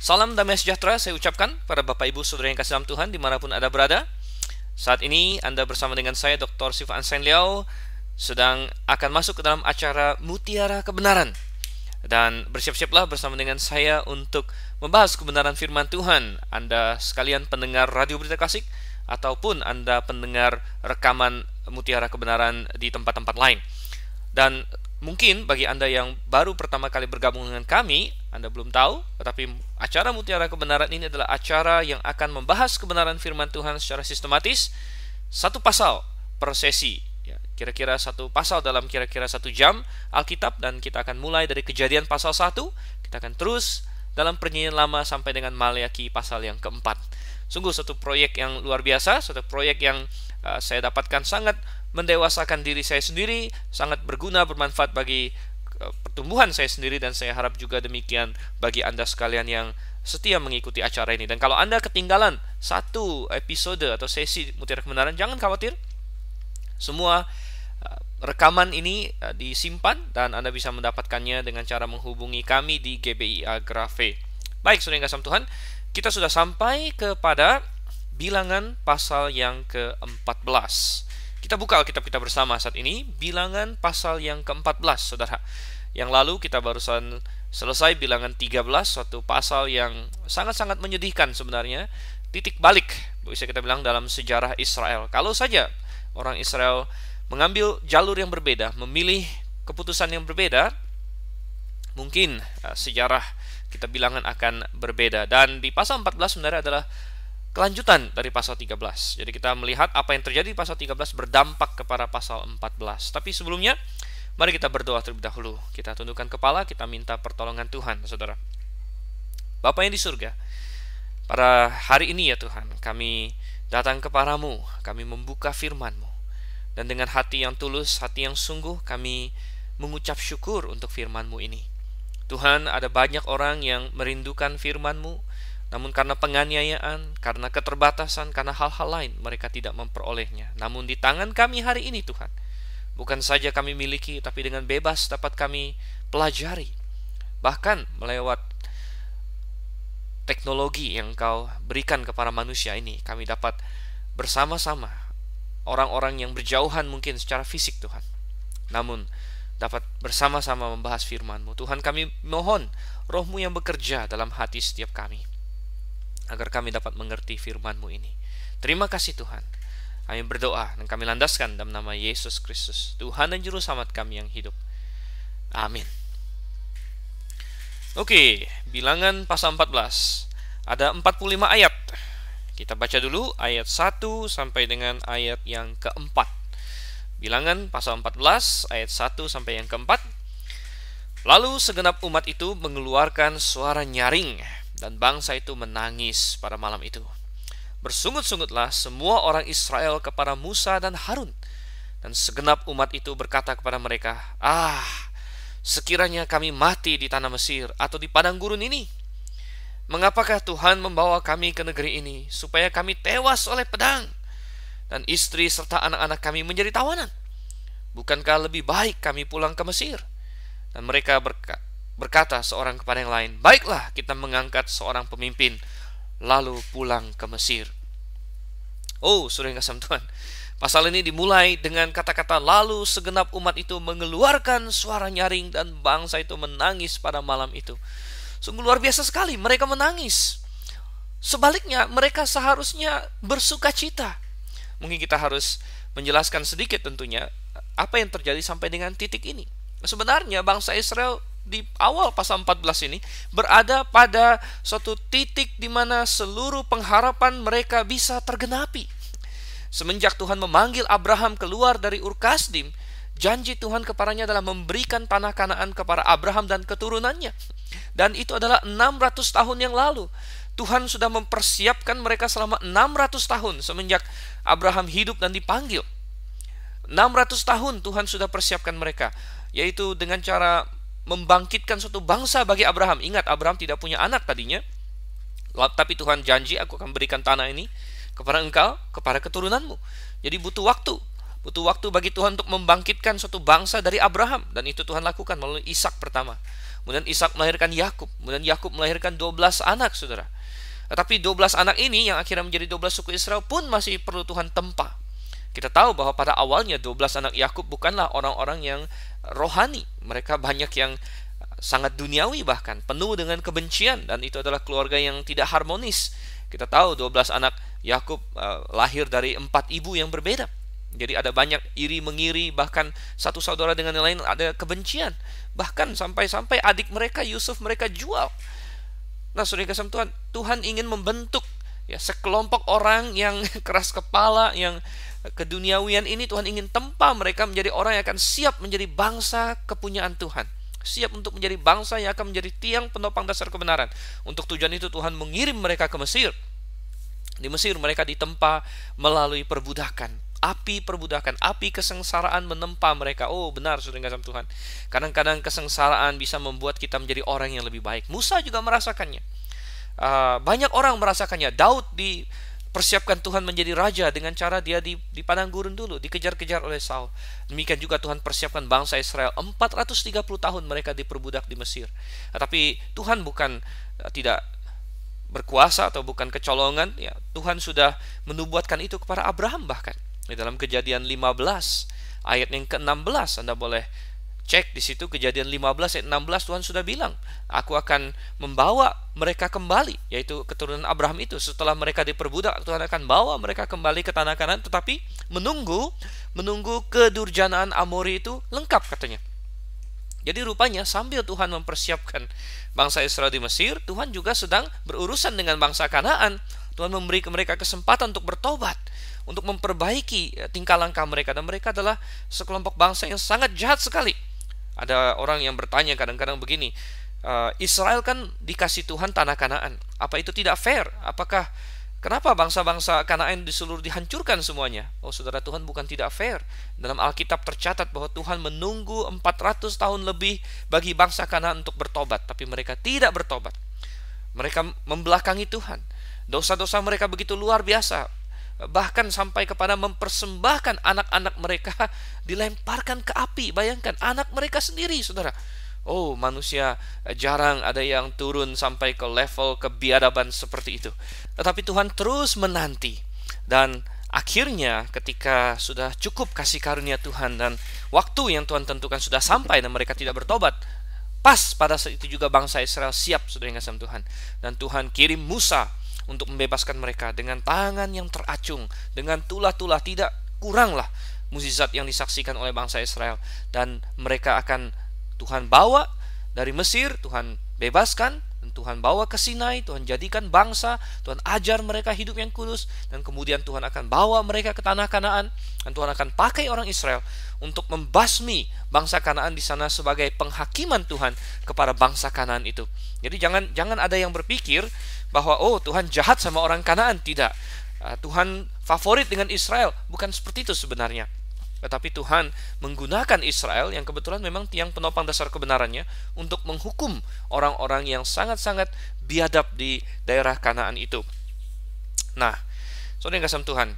Salam damai sejahtera saya ucapkan pada Bapak Ibu Saudara yang kasih dalam Tuhan dimanapun Anda berada. Saat ini Anda bersama dengan saya Dr. Siva Ansen Liao sedang akan masuk ke dalam acara Mutiara Kebenaran. Dan bersiap-siaplah bersama dengan saya untuk membahas kebenaran firman Tuhan. Anda sekalian pendengar Radio Berita Kasih ataupun Anda pendengar rekaman Mutiara Kebenaran di tempat-tempat lain. Dan mungkin bagi Anda yang baru pertama kali bergabung dengan kami, Anda belum tahu, tetapi acara Mutiara Kebenaran ini adalah acara yang akan membahas kebenaran firman Tuhan secara sistematis, satu pasal per sesi. Ya, kira-kira satu pasal dalam kira-kira 1 jam Alkitab, dan kita akan mulai dari Kejadian pasal 1, kita akan terus dalam Perjanjian Lama sampai dengan Maleakhi pasal yang keempat. Sungguh satu proyek yang luar biasa, satu proyek yang saya dapatkan sangat mendewasakan diri saya sendiri, sangat berguna, bermanfaat bagi pertumbuhan saya sendiri, dan saya harap juga demikian bagi Anda sekalian yang setia mengikuti acara ini. Dan kalau Anda ketinggalan satu episode atau sesi Mutiara Kebenaran, jangan khawatir. Semua rekaman ini disimpan dan Anda bisa mendapatkannya dengan cara menghubungi kami di GBI Agrave. Baik, saudara yang kasih Tuhan, kita sudah sampai kepada Bilangan pasal yang ke-14. Kita buka Alkitab kita bersama saat ini, Bilangan pasal yang ke-14, saudara. Yang lalu kita barusan selesai Bilangan 13, suatu pasal yang sangat-sangat menyedihkan sebenarnya. Titik balik, bisa kita bilang, dalam sejarah Israel. Kalau saja orang Israel mengambil jalur yang berbeda, memilih keputusan yang berbeda, mungkin sejarah kita Bilangan akan berbeda. Dan di pasal 14 sebenarnya adalah kelanjutan dari pasal 13. Jadi kita melihat apa yang terjadi di pasal 13 berdampak kepada pasal 14. Tapi sebelumnya, mari kita berdoa terlebih dahulu. Kita tundukkan kepala, kita minta pertolongan Tuhan, saudara. Bapa yang di surga, pada hari ini ya Tuhan, kami datang kepadamu, kami membuka firman-Mu. Dan dengan hati yang tulus, hati yang sungguh, kami mengucap syukur untuk firman-Mu ini. Tuhan, ada banyak orang yang merindukan firman-Mu, namun karena penganiayaan, karena keterbatasan, karena hal-hal lain, mereka tidak memperolehnya. Namun di tangan kami hari ini Tuhan, bukan saja kami miliki, tapi dengan bebas dapat kami pelajari. Bahkan melewat teknologi yang Engkau berikan kepada manusia ini, kami dapat bersama-sama, orang-orang yang berjauhan mungkin secara fisik Tuhan, namun dapat bersama-sama membahas firman-Mu. Tuhan, kami mohon Roh-Mu yang bekerja dalam hati setiap kami, agar kami dapat mengerti firman-Mu ini. Terima kasih Tuhan. Kami berdoa dan kami landaskan dalam nama Yesus Kristus, Tuhan dan Juru Selamat kami yang hidup. Amin. Oke, Bilangan pasal 14. Ada 45 ayat. Kita baca dulu ayat 1 sampai dengan ayat yang keempat. Bilangan pasal 14 ayat 1 sampai yang keempat. Lalu segenap umat itu mengeluarkan suara nyaring, dan bangsa itu menangis pada malam itu. Bersungut-sungutlah semua orang Israel kepada Musa dan Harun. Dan segenap umat itu berkata kepada mereka, sekiranya kami mati di tanah Mesir atau di padang gurun ini. Mengapakah Tuhan membawa kami ke negeri ini, supaya kami tewas oleh pedang, dan istri serta anak-anak kami menjadi tawanan? Bukankah lebih baik kami pulang ke Mesir? Dan mereka berkata seorang kepada yang lain, baiklah, kita mengangkat seorang pemimpin, lalu pulang ke Mesir. Oh, saudara yang kasih Tuhan, pasal ini dimulai dengan kata-kata lalu segenap umat itu mengeluarkan suara nyaring, dan bangsa itu menangis pada malam itu. Sungguh luar biasa sekali, mereka menangis. Sebaliknya, mereka seharusnya bersuka cita. Mungkin kita harus menjelaskan sedikit tentunya apa yang terjadi sampai dengan titik ini. Sebenarnya bangsa Israel di awal pasal 14 ini berada pada suatu titik di mana seluruh pengharapan mereka bisa tergenapi. Semenjak Tuhan memanggil Abraham keluar dari Ur Kasdim, janji Tuhan kepadanya adalah memberikan tanah Kanaan kepada Abraham dan keturunannya. Dan itu adalah 600 tahun yang lalu. Tuhan sudah mempersiapkan mereka selama 600 tahun semenjak Abraham hidup dan dipanggil. 600 tahun Tuhan sudah persiapkan mereka, yaitu dengan cara membangkitkan suatu bangsa bagi Abraham. Ingat, Abraham tidak punya anak tadinya, tapi Tuhan janji, aku akan berikan tanah ini kepada engkau, kepada keturunanmu. Jadi butuh waktu bagi Tuhan untuk membangkitkan suatu bangsa dari Abraham, dan itu Tuhan lakukan melalui Ishak pertama. kemudian Ishak melahirkan Yakub, kemudian Yakub melahirkan 12 anak, saudara. Tetapi 12 anak ini yang akhirnya menjadi 12 suku Israel pun masih perlu Tuhan tempa. Kita tahu bahwa pada awalnya 12 anak Yakub bukanlah orang-orang yang rohani. Mereka banyak yang sangat duniawi, bahkan penuh dengan kebencian, dan itu adalah keluarga yang tidak harmonis. Kita tahu 12 anak Yakub lahir dari 4 ibu yang berbeda. Jadi ada banyak iri mengiri, bahkan satu saudara dengan yang lain ada kebencian. Bahkan sampai-sampai adik mereka Yusuf mereka jual. Nah, saudara kasih Tuhan, Tuhan ingin membentuk ya sekelompok orang yang keras kepala, yang keduniawian ini. Tuhan ingin tempa mereka menjadi orang yang akan siap menjadi bangsa kepunyaan Tuhan, siap untuk menjadi bangsa yang akan menjadi tiang penopang dasar kebenaran. Untuk tujuan itu Tuhan mengirim mereka ke Mesir. Di Mesir mereka ditempa melalui perbudakan. Api perbudakan, api kesengsaraan menempa mereka. Oh benar, saudara kasih Tuhan, kadang-kadang kesengsaraan bisa membuat kita menjadi orang yang lebih baik. Musa juga merasakannya. Banyak orang merasakannya. Daud dipersiapkan Tuhan menjadi raja dengan cara dia di padang gurun dulu, dikejar-kejar oleh Saul. Demikian juga Tuhan persiapkan bangsa Israel. 430 tahun mereka diperbudak di Mesir. Tapi Tuhan bukan tidak berkuasa atau bukan kecolongan. Ya, Tuhan sudah menubuatkan itu kepada Abraham bahkan. Di dalam Kejadian 15 ayat yang ke-16, Anda boleh cek di situ. Kejadian 15 ayat 16, Tuhan sudah bilang, aku akan membawa mereka kembali, yaitu keturunan Abraham itu. Setelah mereka diperbudak, Tuhan akan bawa mereka kembali ke tanah Kanaan, tetapi menunggu kedurjanaan Amori itu lengkap katanya. Jadi rupanya sambil Tuhan mempersiapkan bangsa Israel di Mesir, Tuhan juga sedang berurusan dengan bangsa Kanaan. Tuhan memberi mereka kesempatan untuk bertobat, untuk memperbaiki tingkah langkah mereka. Dan mereka adalah sekelompok bangsa yang sangat jahat sekali. Ada orang yang bertanya kadang-kadang begini, Israel kan dikasih Tuhan tanah Kanaan, apa itu tidak fair? Kenapa bangsa-bangsa Kanaan di seluruh dihancurkan semuanya? Oh saudara, Tuhan bukan tidak fair. Dalam Alkitab tercatat bahwa Tuhan menunggu 400 tahun lebih bagi bangsa Kanaan untuk bertobat, tapi mereka tidak bertobat. Mereka membelakangi Tuhan. Dosa-dosa mereka begitu luar biasa, bahkan sampai kepada mempersembahkan anak-anak mereka dilemparkan ke api. Bayangkan, anak mereka sendiri, saudara. Oh, manusia jarang ada yang turun sampai ke level kebiadaban seperti itu. Tetapi Tuhan terus menanti. Dan akhirnya ketika sudah cukup kasih karunia Tuhan dan waktu yang Tuhan tentukan sudah sampai dan mereka tidak bertobat, pas pada saat itu juga bangsa Israel siap, saudara yang kasih Tuhan. Dan Tuhan kirim Musa untuk membebaskan mereka dengan tangan yang teracung, dengan tulah-tulah. Tidak kuranglah mukjizat yang disaksikan oleh bangsa Israel. Dan mereka akan Tuhan bawa dari Mesir, Tuhan bebaskan, dan Tuhan bawa ke Sinai, Tuhan jadikan bangsa, Tuhan ajar mereka hidup yang kudus, dan kemudian Tuhan akan bawa mereka ke tanah Kanaan, dan Tuhan akan pakai orang Israel untuk membasmi bangsa Kanaan di sana sebagai penghakiman Tuhan kepada bangsa Kanaan itu. Jadi jangan ada yang berpikir bahwa oh Tuhan jahat sama orang Kanaan. Tidak. Tuhan favorit dengan Israel. Bukan seperti itu sebenarnya. Tetapi Tuhan menggunakan Israel yang kebetulan memang tiang penopang dasar kebenarannya untuk menghukum orang-orang yang sangat-sangat biadab di daerah Kanaan itu. Nah, saudara yang kasih Tuhan,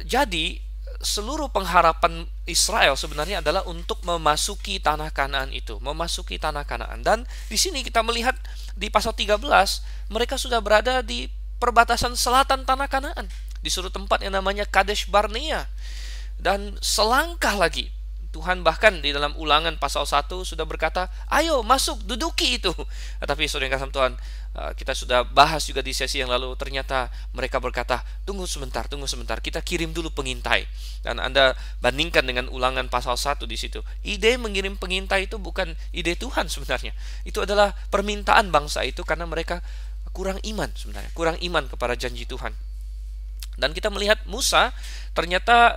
jadi seluruh pengharapan Israel sebenarnya adalah untuk memasuki tanah Kanaan itu, memasuki tanah Kanaan. Dan di sini kita melihat di pasal 13, mereka sudah berada di perbatasan selatan tanah Kanaan, di suatu tempat yang namanya Kadesh Barnea. Dan selangkah lagi, Tuhan bahkan di dalam Ulangan pasal 1 sudah berkata, ayo masuk, duduki itu. Tapi saudara yang kasih Tuhan, kita sudah bahas juga di sesi yang lalu, ternyata mereka berkata, tunggu sebentar, kita kirim dulu pengintai. Dan Anda bandingkan dengan Ulangan pasal 1 di situ. Ide mengirim pengintai itu bukan ide Tuhan sebenarnya. Itu adalah permintaan bangsa itu karena mereka kurang iman sebenarnya, kurang iman kepada janji Tuhan. Dan kita melihat Musa ternyata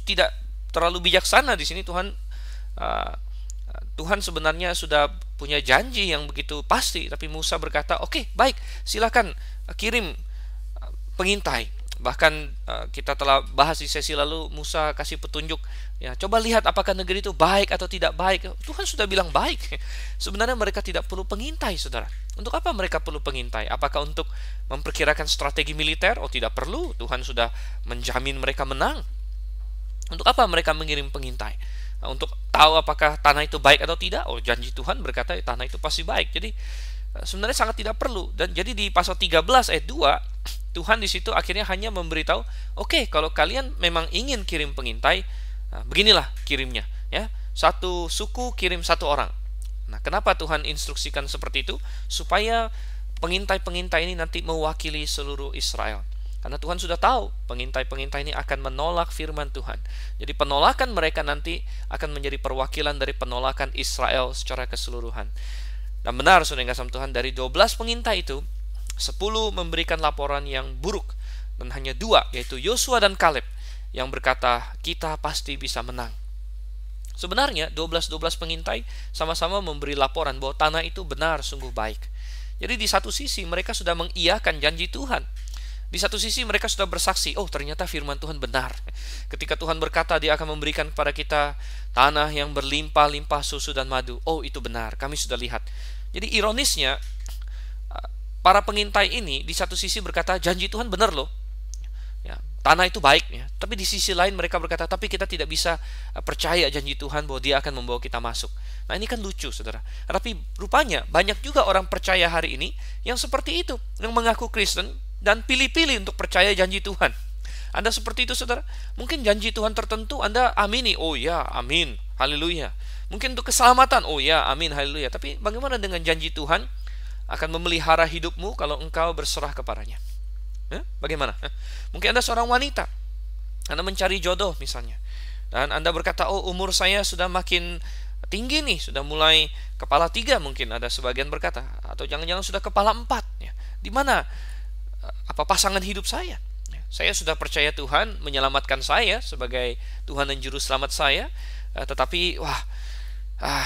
tidak terlalu bijaksana di sini. Tuhan sebenarnya sudah punya janji yang begitu pasti, tapi Musa berkata, oke, baik, silakan kirim pengintai. Bahkan kita telah bahas di sesi lalu, Musa kasih petunjuk, ya, coba lihat apakah negeri itu baik atau tidak baik. Tuhan sudah bilang baik. Sebenarnya mereka tidak perlu pengintai, saudara. Untuk apa mereka perlu pengintai? Apakah untuk memperkirakan strategi militer? Oh, tidak perlu. Tuhan sudah menjamin mereka menang. Untuk apa mereka mengirim pengintai? untuk tahu apakah tanah itu baik atau tidak? Oh, janji Tuhan berkata tanah itu pasti baik. Jadi sebenarnya sangat tidak perlu. Dan jadi di pasal 13 ayat 2, Tuhan di situ akhirnya hanya memberitahu, oke, kalau kalian memang ingin kirim pengintai, beginilah kirimnya, ya. Satu suku kirim satu orang. Nah, kenapa Tuhan instruksikan seperti itu? Supaya pengintai-pengintai ini nanti mewakili seluruh Israel. Karena Tuhan sudah tahu pengintai-pengintai ini akan menolak firman Tuhan. Jadi penolakan mereka nanti akan menjadi perwakilan dari penolakan Israel secara keseluruhan. Dan benar, saudara yang kasih Tuhan, dari 12 pengintai itu 10 memberikan laporan yang buruk, dan hanya 2, yaitu Yosua dan Kaleb, yang berkata kita pasti bisa menang. Sebenarnya 12 pengintai sama-sama memberi laporan bahwa tanah itu benar sungguh baik. Jadi di satu sisi mereka sudah mengiyakan janji Tuhan. Di satu sisi mereka sudah bersaksi, oh ternyata firman Tuhan benar. Ketika Tuhan berkata dia akan memberikan kepada kita tanah yang berlimpah-limpah susu dan madu, oh itu benar, kami sudah lihat. Jadi ironisnya, para pengintai ini di satu sisi berkata janji Tuhan benar loh, ya, tanah itu baik, ya. Tapi di sisi lain mereka berkata, tapi kita tidak bisa percaya janji Tuhan bahwa dia akan membawa kita masuk. Nah ini kan lucu, saudara. Tapi rupanya banyak juga orang percaya hari ini yang seperti itu, yang mengaku Kristen dan pilih-pilih untuk percaya janji Tuhan. Anda seperti itu, saudara? Mungkin janji Tuhan tertentu Anda amini, oh ya, amin, haleluya. Mungkin untuk keselamatan, oh ya, amin, haleluya. Tapi bagaimana dengan janji Tuhan akan memelihara hidupmu kalau engkau berserah kepadanya? Bagaimana? Mungkin Anda seorang wanita, Anda mencari jodoh misalnya, dan Anda berkata, oh umur saya sudah makin tinggi nih, sudah mulai kepala 3 mungkin ada sebagian berkata, atau jangan-jangan sudah kepala 4, ya. Di mana apa pasangan hidup saya? Saya sudah percaya Tuhan menyelamatkan saya sebagai Tuhan dan Juru Selamat saya, tetapi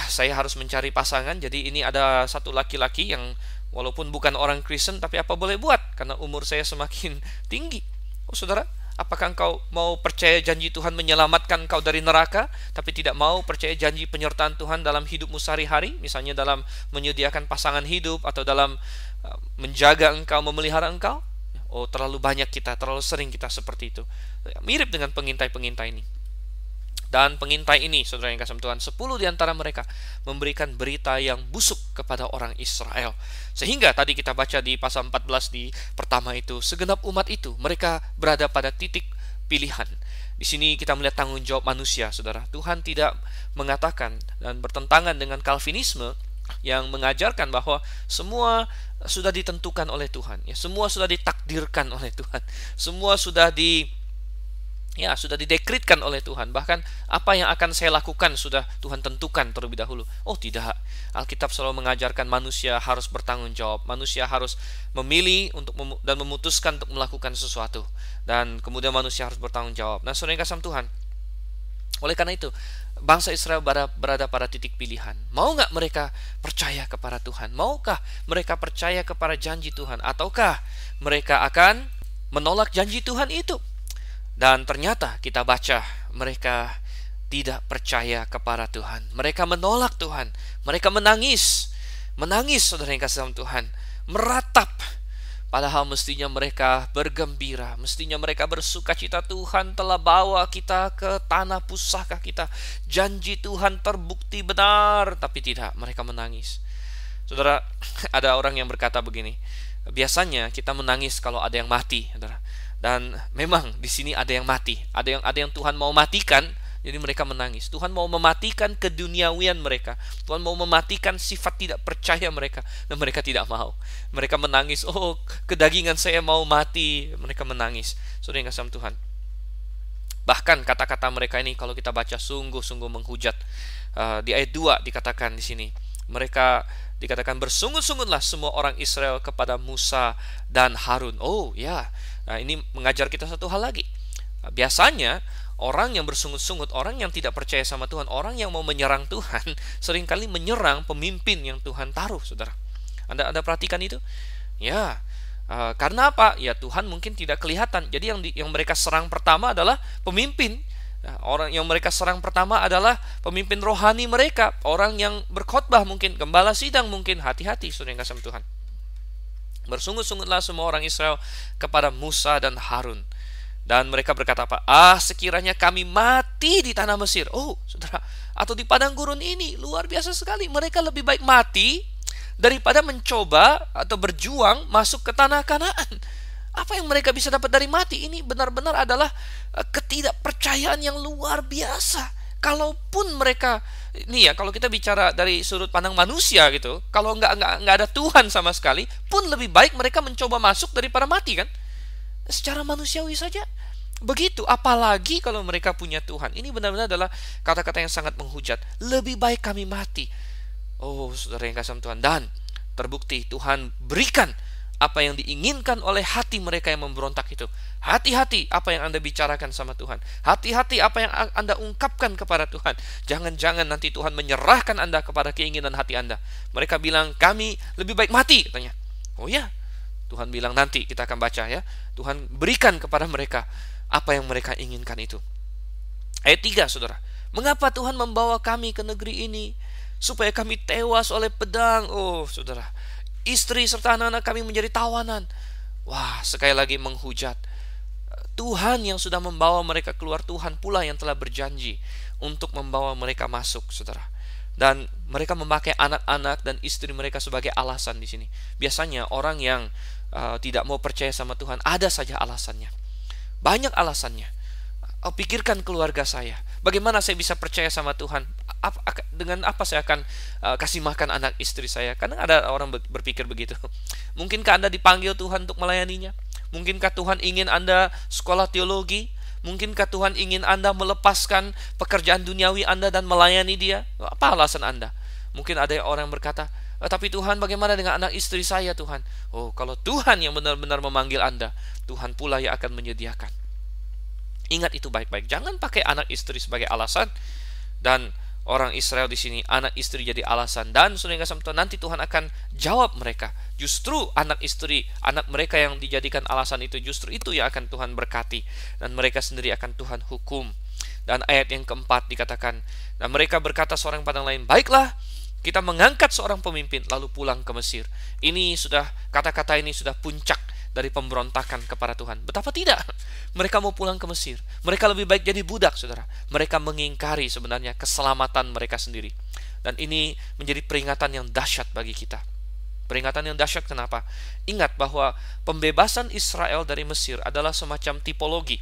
saya harus mencari pasangan. Jadi ini ada satu laki-laki yang walaupun bukan orang Kristen, tapi apa boleh buat karena umur saya semakin tinggi. Oh saudara, apakah engkau mau percaya janji Tuhan menyelamatkan engkau dari neraka, tapi tidak mau percaya janji penyertaan Tuhan dalam hidupmu sehari-hari, misalnya dalam menyediakan pasangan hidup atau dalam menjaga engkau, memelihara engkau? Oh, terlalu banyak kita, terlalu sering kita seperti itu. Mirip dengan pengintai-pengintai ini. Dan pengintai ini, saudara yang kasih Tuhan, 10 di antara mereka memberikan berita yang busuk kepada orang Israel. Sehingga tadi kita baca di pasal 14 di pertama itu, segenap umat itu, mereka berada pada titik pilihan. Di sini kita melihat tanggung jawab manusia, saudara. Tuhan tidak mengatakan dan bertentangan dengan Calvinisme yang mengajarkan bahwa semua sudah ditentukan oleh Tuhan, ya, semua sudah ditakdirkan oleh Tuhan, semua sudah didekritkan oleh Tuhan. Bahkan apa yang akan saya lakukan sudah Tuhan tentukan terlebih dahulu. Oh tidak, Alkitab selalu mengajarkan manusia harus bertanggung jawab, manusia harus memilih dan memutuskan untuk melakukan sesuatu, dan kemudian manusia harus bertanggung jawab. Nah saudara yang kasih Tuhan, oleh karena itu bangsa Israel berada pada titik pilihan. Mau nggak mereka percaya kepada Tuhan? Maukah mereka percaya kepada janji Tuhan? Ataukah mereka akan menolak janji Tuhan itu? Dan ternyata kita baca mereka tidak percaya kepada Tuhan. Mereka menolak Tuhan. Mereka menangis. Menangis, saudara yang kasih Tuhan. Meratap. Padahal mestinya mereka bergembira, mestinya mereka bersukacita, Tuhan telah bawa kita ke tanah pusaka kita. Janji Tuhan terbukti benar, tapi tidak, mereka menangis. Saudara, ada orang yang berkata begini, biasanya kita menangis kalau ada yang mati, saudara. Dan memang di sini ada yang mati, ada yang Tuhan mau matikan. Jadi mereka menangis. Tuhan mau mematikan keduniawian mereka. Tuhan mau mematikan sifat tidak percaya mereka. Dan mereka tidak mau. Mereka menangis. Oh, kedagingan saya mau mati. Mereka menangis. Saudara yang kasih Tuhan. Bahkan kata-kata mereka ini kalau kita baca sungguh-sungguh menghujat. Di ayat 2 dikatakan di sini. Mereka dikatakan bersungut-sungutlah semua orang Israel kepada Musa dan Harun. Oh ya. Nah, ini mengajar kita satu hal lagi. Biasanya orang yang bersungut-sungut, orang yang tidak percaya sama Tuhan, orang yang mau menyerang Tuhan, seringkali menyerang pemimpin yang Tuhan taruh, saudara. Anda perhatikan itu? Ya, karena apa? Ya Tuhan mungkin tidak kelihatan. Jadi yang mereka serang pertama adalah pemimpin. Orang yang mereka serang pertama adalah pemimpin rohani mereka, orang yang berkhotbah mungkin, gembala sidang mungkin. Hati-hati, saudara yang kasih Tuhan. Bersungut-sungutlah semua orang Israel kepada Musa dan Harun. Dan mereka berkata apa? Sekiranya kami mati di tanah Mesir. Oh, saudara, atau di padang gurun ini luar biasa sekali. Mereka lebih baik mati daripada mencoba atau berjuang masuk ke tanah Kanaan. Apa yang mereka bisa dapat dari mati? Ini benar-benar adalah ketidakpercayaan yang luar biasa. Kalaupun mereka, ini ya, kalau kita bicara dari sudut pandang manusia gitu, kalau nggak ada Tuhan sama sekali, pun lebih baik mereka mencoba masuk daripada mati kan? Secara manusiawi saja begitu, apalagi kalau mereka punya Tuhan. Ini benar-benar adalah kata-kata yang sangat menghujat. Lebih baik kami mati. Oh, saudara yang kasih Tuhan, dan terbukti Tuhan berikan apa yang diinginkan oleh hati mereka yang memberontak itu. Hati-hati apa yang Anda bicarakan sama Tuhan. Hati-hati apa yang Anda ungkapkan kepada Tuhan. Jangan-jangan nanti Tuhan menyerahkan Anda kepada keinginan hati Anda. Mereka bilang, kami lebih baik mati, katanya. Oh ya, Tuhan bilang nanti kita akan baca ya. Tuhan berikan kepada mereka apa yang mereka inginkan itu. Ayat 3, saudara. Mengapa Tuhan membawa kami ke negeri ini? Supaya kami tewas oleh pedang. Oh, saudara. Istri serta anak-anak kami menjadi tawanan. Wah, sekali lagi menghujat. Tuhan yang sudah membawa mereka keluar, Tuhan pula yang telah berjanji untuk membawa mereka masuk, saudara. Dan mereka memakai anak-anak dan istri mereka sebagai alasan di sini. Biasanya orang yang tidak mau percaya sama Tuhan, ada saja alasannya. Banyak alasannya. Pikirkan keluarga saya. Bagaimana saya bisa percaya sama Tuhan? Dengan apa saya akan kasih makan anak istri saya? Kadang ada orang berpikir begitu. Mungkinkah Anda dipanggil Tuhan untuk melayaninya? Mungkinkah Tuhan ingin Anda sekolah teologi? Mungkinkah Tuhan ingin Anda melepaskan pekerjaan duniawi Anda dan melayani Dia? Apa alasan Anda? Mungkin ada orang yang berkata, tapi Tuhan, bagaimana dengan anak istri saya, Tuhan? Oh, kalau Tuhan yang benar-benar memanggil Anda, Tuhan pula yang akan menyediakan. Ingat itu baik-baik. Jangan pakai anak istri sebagai alasan. Dan orang Israel di sini, anak istri jadi alasan. Dan saudara kasih Tuhan, nanti Tuhan akan jawab mereka. Justru anak istri, anak mereka yang dijadikan alasan itu, justru itu yang akan Tuhan berkati. Dan mereka sendiri akan Tuhan hukum. Dan ayat yang keempat dikatakan, dan mereka berkata seorang pada lain, baiklah, kita mengangkat seorang pemimpin lalu pulang ke Mesir. Ini sudah, kata-kata ini sudah puncak dari pemberontakan kepada Tuhan. Betapa tidak? Mereka mau pulang ke Mesir. Mereka lebih baik jadi budak, saudara. Mereka mengingkari sebenarnya keselamatan mereka sendiri. Dan ini menjadi peringatan yang dahsyat bagi kita. Peringatan yang dahsyat kenapa? Ingat bahwa pembebasan Israel dari Mesir adalah semacam tipologi,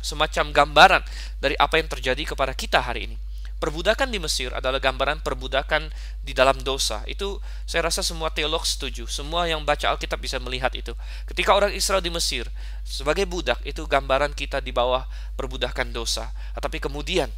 semacam gambaran dari apa yang terjadi kepada kita hari ini. Perbudakan di Mesir adalah gambaran perbudakan di dalam dosa. Itu saya rasa semua teolog setuju. Semua yang baca Alkitab bisa melihat itu. Ketika orang Israel di Mesir sebagai budak, itu gambaran kita di bawah perbudakan dosa. Tetapi kemudian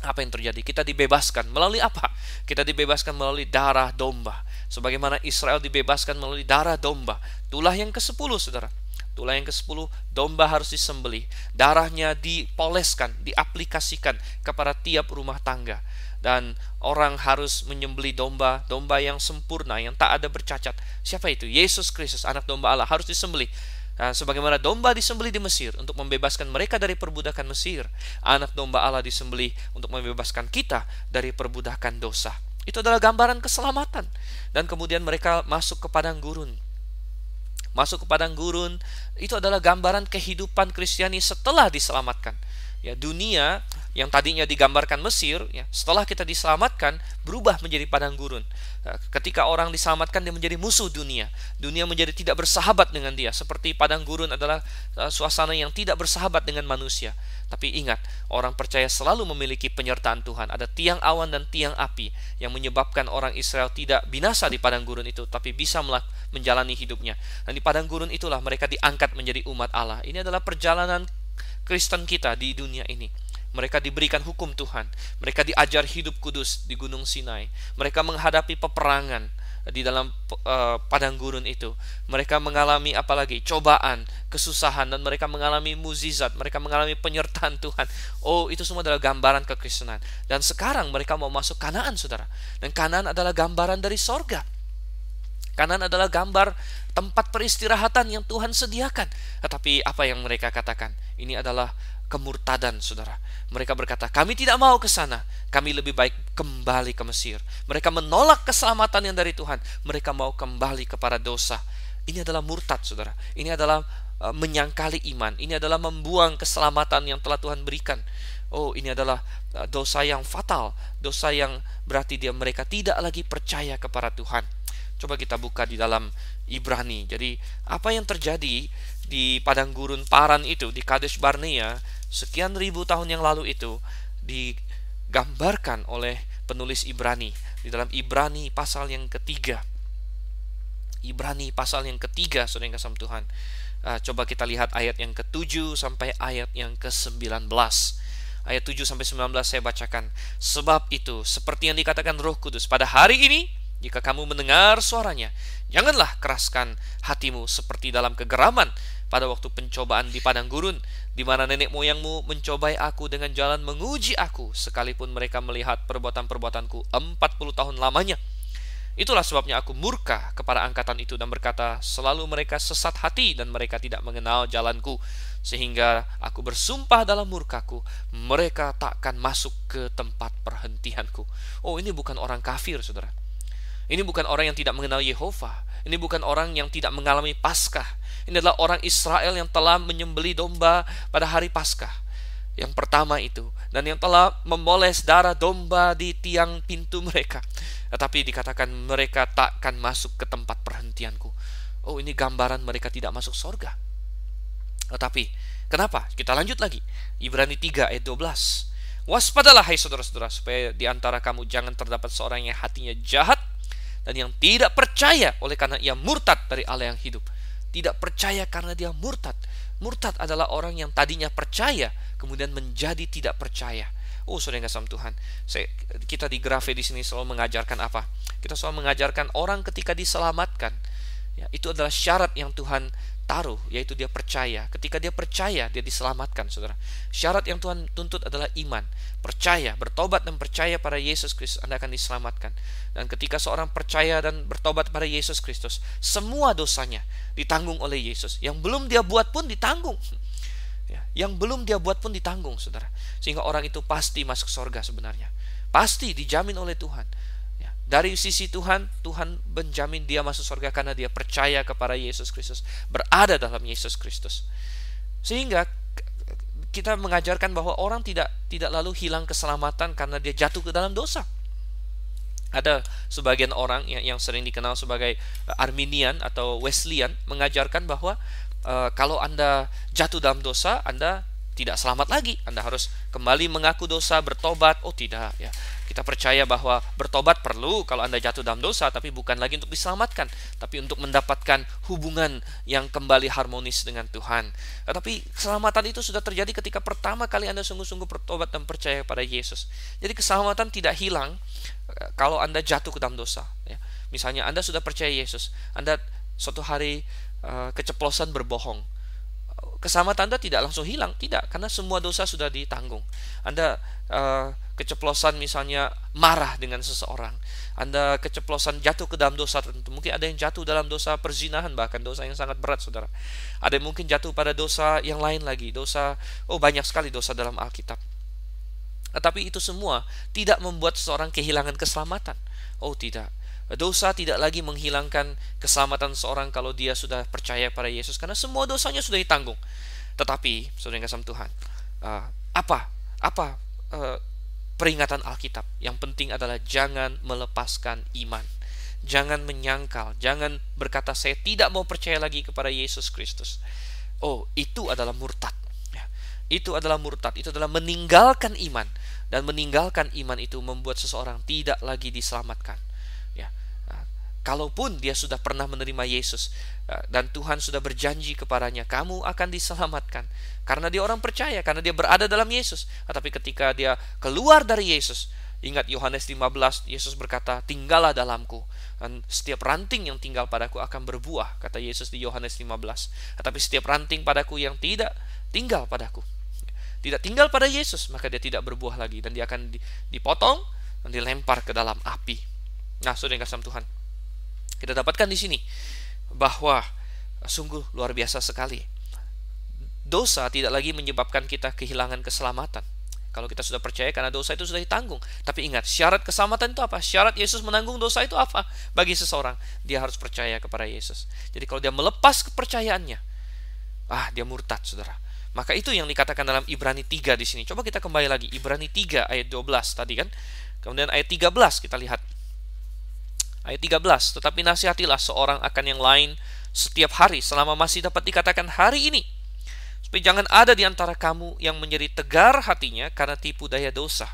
apa yang terjadi? Kita dibebaskan melalui apa? Kita dibebaskan melalui darah domba. Sebagaimana Israel dibebaskan melalui darah domba. Itulah yang ke-10, saudara. Itulah yang ke-10, domba harus disembelih. Darahnya dipoleskan, diaplikasikan kepada tiap rumah tangga. Dan orang harus menyembelih domba, domba yang sempurna, yang tak ada bercacat. Siapa itu? Yesus Kristus, anak domba Allah, harus disembelih. Nah, sebagaimana domba disembelih di Mesir untuk membebaskan mereka dari perbudakan Mesir, anak domba Allah disembelih untuk membebaskan kita dari perbudakan dosa. Itu adalah gambaran keselamatan. Dan kemudian mereka masuk ke padang gurun. Masuk ke padang gurun itu adalah gambaran kehidupan Kristiani setelah diselamatkan. Ya, dunia yang tadinya digambarkan Mesir, ya, setelah kita diselamatkan berubah menjadi padang gurun. Ketika orang diselamatkan, dia menjadi musuh dunia. Dunia menjadi tidak bersahabat dengan dia. Seperti padang gurun adalah suasana yang tidak bersahabat dengan manusia. Tapi ingat, orang percaya selalu memiliki penyertaan Tuhan. Ada tiang awan dan tiang api yang menyebabkan orang Israel tidak binasa di padang gurun itu, tapi bisa menjalani hidupnya. Dan di padang gurun itulah mereka diangkat menjadi umat Allah. Ini adalah perjalanan Kristen kita di dunia ini. Mereka diberikan hukum Tuhan. Mereka diajar hidup kudus di Gunung Sinai. Mereka menghadapi peperangan di dalam padang gurun itu. Mereka mengalami apalagi cobaan, kesusahan, dan mereka mengalami mukjizat. Mereka mengalami penyertaan Tuhan. Oh, itu semua adalah gambaran kekristenan. Dan sekarang mereka mau masuk Kanaan, saudara. Dan Kanaan adalah gambaran dari sorga. Kanaan adalah gambar tempat peristirahatan yang Tuhan sediakan. Tetapi apa yang mereka katakan? Ini adalah kemurtadan, saudara. Mereka berkata, kami tidak mau ke sana. Kami lebih baik kembali ke Mesir. Mereka menolak keselamatan yang dari Tuhan. Mereka mau kembali kepada dosa. Ini adalah murtad, saudara. Ini adalah menyangkali iman. Ini adalah membuang keselamatan yang telah Tuhan berikan. Oh, ini adalah dosa yang fatal, dosa yang berarti mereka tidak lagi percaya kepada Tuhan. Coba kita buka di dalam Ibrani. Jadi, apa yang terjadi di padang gurun Paran itu, di Kadesh Barnea, sekian ribu tahun yang lalu itu, digambarkan oleh penulis Ibrani di dalam Ibrani pasal yang ketiga. Ibrani pasal yang ketiga, saudara yang kasih Tuhan. Coba kita lihat ayat yang ke-7 sampai ayat yang ke-19. Ayat 7 sampai 19 saya bacakan. Sebab itu, seperti yang dikatakan Roh Kudus, pada hari ini, jika kamu mendengar suaranya, janganlah keraskan hatimu seperti dalam kegeraman pada waktu pencobaan di padang gurun, di mana nenek moyangmu mencobai aku dengan jalan menguji aku, sekalipun mereka melihat perbuatan-perbuatanku 40 tahun lamanya. Itulah sebabnya aku murka kepada angkatan itu dan berkata, selalu mereka sesat hati dan mereka tidak mengenal jalanku, sehingga aku bersumpah dalam murkaku, mereka takkan masuk ke tempat perhentianku. Oh, ini bukan orang kafir, saudara. Ini bukan orang yang tidak mengenal Yehova. Ini bukan orang yang tidak mengalami Paskah. Ini adalah orang Israel yang telah menyembelih domba pada hari Paskah yang pertama itu, dan yang telah memoles darah domba di tiang pintu mereka. Tetapi dikatakan mereka takkan masuk ke tempat perhentianku. Oh, ini gambaran mereka tidak masuk surga. Tetapi kenapa? Kita lanjut lagi. Ibrani 3 ayat 12. Waspadalah hai saudara-saudara, supaya di antara kamu jangan terdapat seorang yang hatinya jahat dan yang tidak percaya oleh karena ia murtad dari Allah yang hidup. Tidak percaya karena dia murtad. Murtad adalah orang yang tadinya percaya kemudian menjadi tidak percaya. Oh, saudara yang kasih Tuhan, kita di Grafe di sini selalu mengajarkan apa? Kita selalu mengajarkan orang ketika diselamatkan, ya, itu adalah syarat yang Tuhan taruh, yaitu dia percaya. Ketika dia percaya, dia diselamatkan, saudara. Syarat yang Tuhan tuntut adalah iman, percaya, bertobat dan percaya pada Yesus Kristus, Anda akan diselamatkan. Dan ketika seorang percaya dan bertobat pada Yesus Kristus, semua dosanya ditanggung oleh Yesus. Yang belum dia buat pun ditanggung. Ya, yang belum dia buat pun ditanggung, saudara. Sehingga orang itu pasti masuk surga sebenarnya. Pasti dijamin oleh Tuhan. Ya, dari sisi Tuhan, Tuhan menjamin dia masuk surga karena dia percaya kepada Yesus Kristus, berada dalam Yesus Kristus. Sehingga kita mengajarkan bahwa orang tidak lalu hilang keselamatan karena dia jatuh ke dalam dosa. Ada sebagian orang yang sering dikenal sebagai Arminian atau Wesleyan mengajarkan bahwa kalau Anda jatuh dalam dosa, Anda tidak selamat lagi. Anda harus kembali mengaku dosa, bertobat. Oh tidak, ya. Kita percaya bahwa bertobat perlu kalau Anda jatuh dalam dosa, tapi bukan lagi untuk diselamatkan, tapi untuk mendapatkan hubungan yang kembali harmonis dengan Tuhan. Tetapi keselamatan itu sudah terjadi ketika pertama kali Anda sungguh-sungguh bertobat dan percaya pada Yesus. Jadi keselamatan tidak hilang kalau Anda jatuh ke dalam dosa, ya. Misalnya Anda sudah percaya Yesus, Anda suatu hari keceplosan berbohong, keselamatan Anda tidak langsung hilang, tidak, karena semua dosa sudah ditanggung. Anda keceplosan misalnya marah dengan seseorang, Anda keceplosan jatuh ke dalam dosa tertentu. Mungkin ada yang jatuh dalam dosa perzinahan, bahkan dosa yang sangat berat, saudara. Ada yang mungkin jatuh pada dosa yang lain lagi, banyak sekali dosa dalam Alkitab. Tetapi itu semua tidak membuat seseorang kehilangan keselamatan. Oh tidak. Dosa tidak lagi menghilangkan keselamatan seorang kalau dia sudah percaya pada Yesus, karena semua dosanya sudah ditanggung. Tetapi, saudara yang kasih Tuhan, peringatan Alkitab? Yang penting adalah jangan melepaskan iman, jangan menyangkal, jangan berkata saya tidak mau percaya lagi kepada Yesus Kristus. Oh, itu adalah murtad. Itu adalah murtad, itu adalah meninggalkan iman, dan meninggalkan iman itu membuat seseorang tidak lagi diselamatkan. Kalaupun dia sudah pernah menerima Yesus dan Tuhan sudah berjanji kepadanya, kamu akan diselamatkan karena dia orang percaya, karena dia berada dalam Yesus. Tapi ketika dia keluar dari Yesus, ingat Yohanes 15, Yesus berkata, tinggallah dalamku, dan setiap ranting yang tinggal padaku akan berbuah, kata Yesus di Yohanes 15. Tapi setiap ranting padaku yang tidak tinggal padaku, tidak tinggal pada Yesus, maka dia tidak berbuah lagi, dan dia akan dipotong dan dilempar ke dalam api. Nah, saudara yang kasih Tuhan, kita dapatkan di sini bahwa sungguh luar biasa sekali. Dosa tidak lagi menyebabkan kita kehilangan keselamatan. Kalau kita sudah percaya, karena dosa itu sudah ditanggung. Tapi ingat, syarat keselamatan itu apa? Syarat Yesus menanggung dosa itu apa? Bagi seseorang, dia harus percaya kepada Yesus. Jadi kalau dia melepas kepercayaannya, Dia murtad, saudara. Maka itu yang dikatakan dalam Ibrani 3 di sini. Coba kita kembali lagi, Ibrani 3 ayat 12 tadi kan. Kemudian ayat 13 kita lihat. Ayat 13, tetapi nasihatilah seorang akan yang lain setiap hari selama masih dapat dikatakan hari ini, supaya jangan ada di antara kamu yang menjadi tegar hatinya karena tipu daya dosa.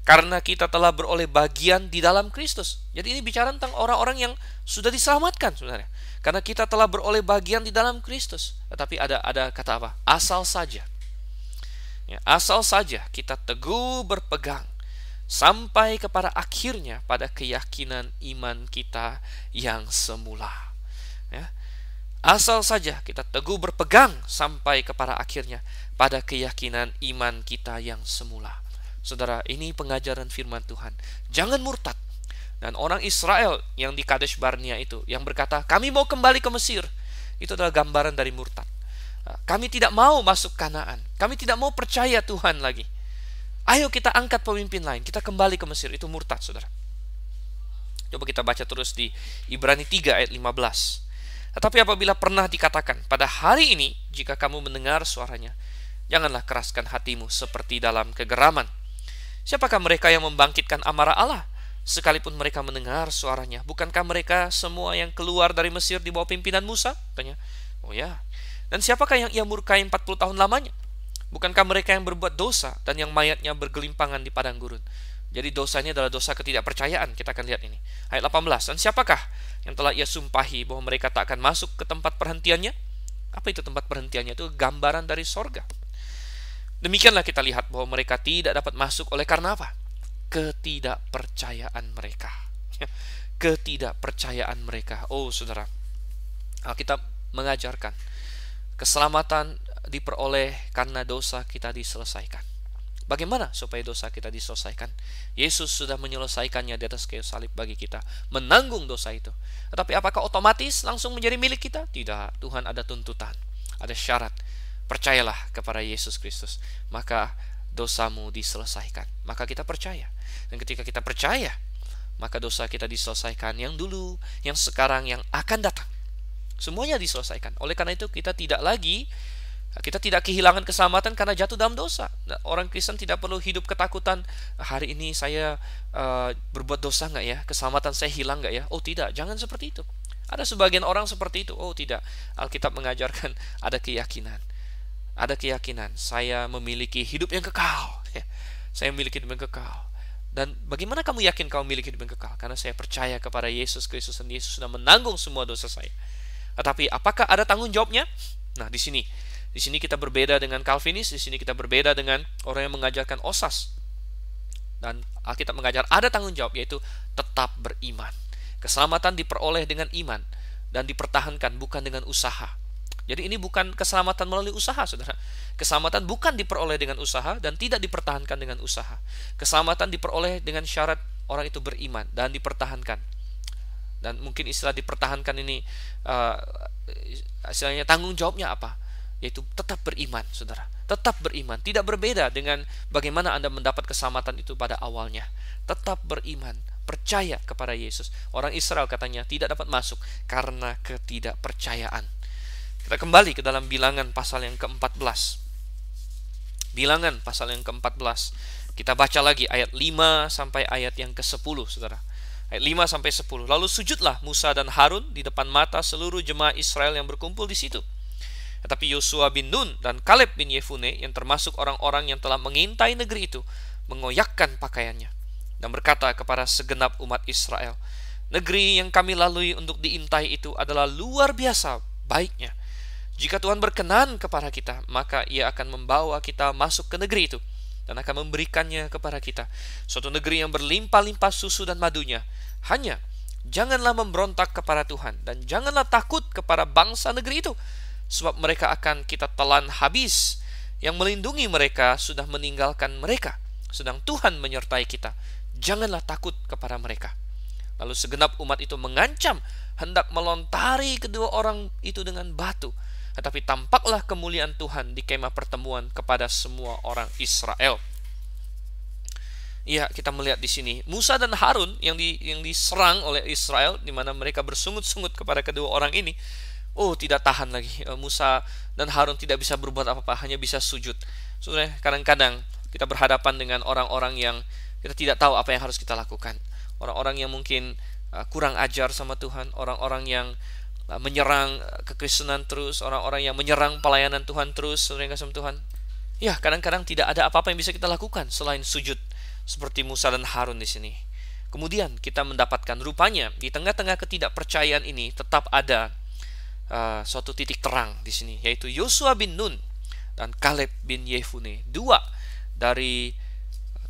Karena kita telah beroleh bagian di dalam Kristus. Jadi ini bicara tentang orang-orang yang sudah diselamatkan, saudara. Karena kita telah beroleh bagian di dalam Kristus. Tetapi ada kata apa? Asal saja. Ya, asal saja kita teguh berpegang sampai kepada akhirnya pada keyakinan iman kita yang semula. Ya. Asal saja kita teguh berpegang sampai kepada akhirnya pada keyakinan iman kita yang semula. Saudara, ini pengajaran firman Tuhan. Jangan murtad. Dan orang Israel yang di Kadesh Barnea itu, yang berkata, kami mau kembali ke Mesir, itu adalah gambaran dari murtad. Kami tidak mau masuk Kanaan. Kami tidak mau percaya Tuhan lagi. Ayo kita angkat pemimpin lain. Kita kembali ke Mesir. Itu murtad, saudara. Coba kita baca terus di Ibrani 3 ayat 15. Tetapi apabila pernah dikatakan, pada hari ini, jika kamu mendengar suaranya, janganlah keraskan hatimu seperti dalam kegeraman. Siapakah mereka yang membangkitkan amarah Allah? Sekalipun mereka mendengar suaranya. Bukankah mereka semua yang keluar dari Mesir di bawah pimpinan Musa? Tanya. Oh ya. Dan siapakah yang ia murkai 40 tahun lamanya? Bukankah mereka yang berbuat dosa dan yang mayatnya bergelimpangan di padang gurun? Jadi dosanya adalah dosa ketidakpercayaan. Kita akan lihat ini. Ayat 18. Dan siapakah yang telah ia sumpahi bahwa mereka tak akan masuk ke tempat perhentiannya? Apa itu tempat perhentiannya? Itu gambaran dari sorga. Demikianlah kita lihat bahwa mereka tidak dapat masuk oleh karena apa? Ketidakpercayaan mereka. Ketidakpercayaan mereka. Oh saudara, Alkitab mengajarkan keselamatan diperoleh karena dosa kita diselesaikan. Bagaimana supaya dosa kita diselesaikan? Yesus sudah menyelesaikannya di atas kayu salib bagi kita, menanggung dosa itu. Tetapi apakah otomatis langsung menjadi milik kita? Tidak. Tuhan ada tuntutan, ada syarat. Percayalah kepada Yesus Kristus, maka dosamu diselesaikan. Maka kita percaya. Dan ketika kita percaya, maka dosa kita diselesaikan, yang dulu, yang sekarang, yang akan datang. Semuanya diselesaikan. Oleh karena itu kita tidak kehilangan keselamatan karena jatuh dalam dosa. Orang Kristen tidak perlu hidup ketakutan, hari ini saya berbuat dosa nggak ya? Keselamatan saya hilang nggak ya? Oh tidak, jangan seperti itu. Ada sebagian orang seperti itu. Oh tidak, Alkitab mengajarkan ada keyakinan. Ada keyakinan, saya memiliki hidup yang kekal. Saya memiliki hidup yang kekal. Dan bagaimana kamu yakin kamu memiliki hidup yang kekal? Karena saya percaya kepada Yesus Kristus, dan Yesus sudah menanggung semua dosa saya. Tetapi apakah ada tanggung jawabnya? Nah, di sini kita berbeda dengan Calvinis. Di sini kita berbeda dengan orang yang mengajarkan osas. Dan Alkitab mengajar ada tanggung jawab, yaitu tetap beriman. Keselamatan diperoleh dengan iman dan dipertahankan, bukan dengan usaha. Jadi ini bukan keselamatan melalui usaha, saudara. Keselamatan bukan diperoleh dengan usaha dan tidak dipertahankan dengan usaha. Keselamatan diperoleh dengan syarat orang itu beriman dan dipertahankan. Dan mungkin istilah dipertahankan ini, istilahnya tanggung jawabnya apa? Yaitu tetap beriman, saudara. Tetap beriman. Tidak berbeda dengan bagaimana Anda mendapat keselamatan itu pada awalnya. Tetap beriman. Percaya kepada Yesus. Orang Israel katanya tidak dapat masuk karena ketidakpercayaan. Kita kembali ke dalam Bilangan pasal yang ke-14. Bilangan pasal yang ke-14. Kita baca lagi ayat 5 sampai ayat yang ke-10, saudara. Ayat 5 sampai 10. Lalu sujudlah Musa dan Harun di depan mata seluruh jemaah Israel yang berkumpul di situ. Tetapi Yosua bin Nun dan Kaleb bin Yefune, yang termasuk orang-orang yang telah mengintai negeri itu, mengoyakkan pakaiannya dan berkata kepada segenap umat Israel, negeri yang kami lalui untuk diintai itu adalah luar biasa baiknya. Jika Tuhan berkenan kepada kita, maka Ia akan membawa kita masuk ke negeri itu dan akan memberikannya kepada kita, suatu negeri yang berlimpah-limpah susu dan madunya. Hanya janganlah memberontak kepada Tuhan dan janganlah takut kepada bangsa negeri itu, sebab mereka akan kita telan habis. Yang melindungi mereka sudah meninggalkan mereka, sedang Tuhan menyertai kita. Janganlah takut kepada mereka. Lalu segenap umat itu mengancam hendak melontari kedua orang itu dengan batu. Tetapi tampaklah kemuliaan Tuhan di kemah pertemuan kepada semua orang Israel. Ya, kita melihat di sini Musa dan Harun yang diserang oleh Israel, di mana mereka bersungut-sungut kepada kedua orang ini. Oh, tidak tahan lagi. Musa dan Harun tidak bisa berbuat apa-apa, hanya bisa sujud. Sebenarnya kadang-kadang kita berhadapan dengan orang-orang yang kita tidak tahu apa yang harus kita lakukan. Orang-orang yang mungkin kurang ajar sama Tuhan, orang-orang yang menyerang kekristenan terus, orang-orang yang menyerang pelayanan Tuhan terus, saudara yang kasih Tuhan. Ya, kadang-kadang tidak ada apa-apa yang bisa kita lakukan selain sujud seperti Musa dan Harun di sini. Kemudian kita mendapatkan rupanya di tengah-tengah ketidakpercayaan ini tetap ada suatu titik terang di sini, yaitu Yosua bin Nun dan Kaleb bin Yefune, dua dari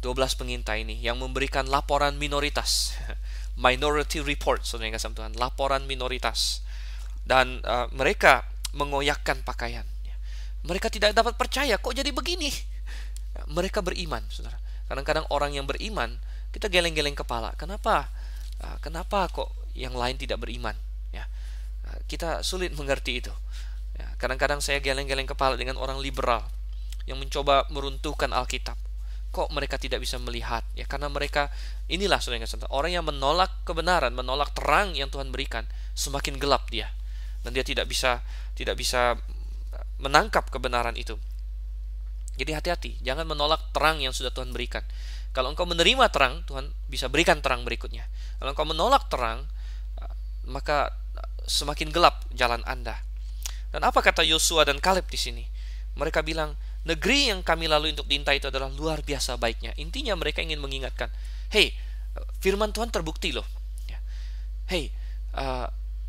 12 pengintai ini yang memberikan laporan minoritas, minority report, saudara yang kasih Tuhan, laporan minoritas, dan mereka mengoyakkan pakaian. Mereka tidak dapat percaya, kok jadi begini? Mereka beriman, saudara. Kadang-kadang orang yang beriman, kita geleng-geleng kepala. Kenapa? Kenapa kok yang lain tidak beriman? Ya, kita sulit mengerti itu. Ya, kadang-kadang saya geleng-geleng kepala dengan orang liberal yang mencoba meruntuhkan Alkitab. Kok mereka tidak bisa melihat? Ya, karena mereka inilah saudara, orang yang menolak kebenaran, menolak terang yang Tuhan berikan, semakin gelap dia, dan dia tidak bisa menangkap kebenaran itu. Jadi hati-hati, jangan menolak terang yang sudah Tuhan berikan. Kalau engkau menerima terang, Tuhan bisa berikan terang berikutnya. Kalau engkau menolak terang, maka semakin gelap jalan Anda. Dan apa kata Yosua dan Kaleb di sini? Mereka bilang, negeri yang kami lalui untuk diintai itu adalah luar biasa baiknya. Intinya mereka ingin mengingatkan, hey, firman Tuhan terbukti loh. Hey,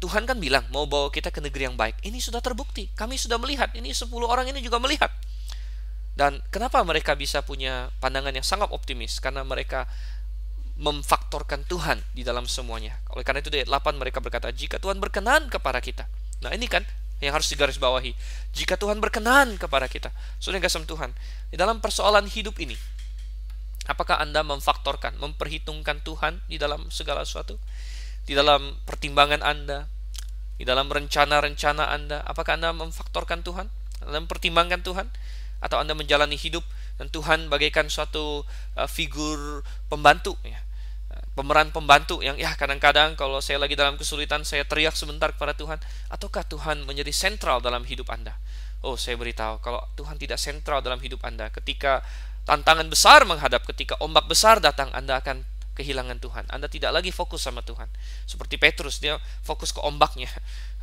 Tuhan kan bilang mau bawa kita ke negeri yang baik. Ini sudah terbukti. Kami sudah melihat. Ini 10 orang ini juga melihat. Dan kenapa mereka bisa punya pandangan yang sangat optimis? Karena mereka memfaktorkan Tuhan di dalam semuanya. Oleh karena itu di ayat 8 mereka berkata, jika Tuhan berkenan kepada kita. Nah, ini kan yang harus digarisbawahi. Jika Tuhan berkenan kepada kita. Saudara yang kasih Tuhan, di dalam persoalan hidup ini, apakah Anda memfaktorkan, memperhitungkan Tuhan di dalam segala sesuatu? Di dalam pertimbangan Anda, di dalam rencana-rencana Anda, apakah Anda memfaktorkan Tuhan? Anda mempertimbangkan Tuhan? Atau Anda menjalani hidup dan Tuhan bagaikan suatu figur pembantu, ya, pemeran pembantu yang ya kadang-kadang kalau saya lagi dalam kesulitan saya teriak sebentar kepada Tuhan? Ataukah Tuhan menjadi sentral dalam hidup Anda? Oh, saya beritahu, kalau Tuhan tidak sentral dalam hidup Anda, ketika tantangan besar menghadap, ketika ombak besar datang, Anda akan kehilangan Tuhan. Anda tidak lagi fokus sama Tuhan. Seperti Petrus, dia fokus ke ombaknya.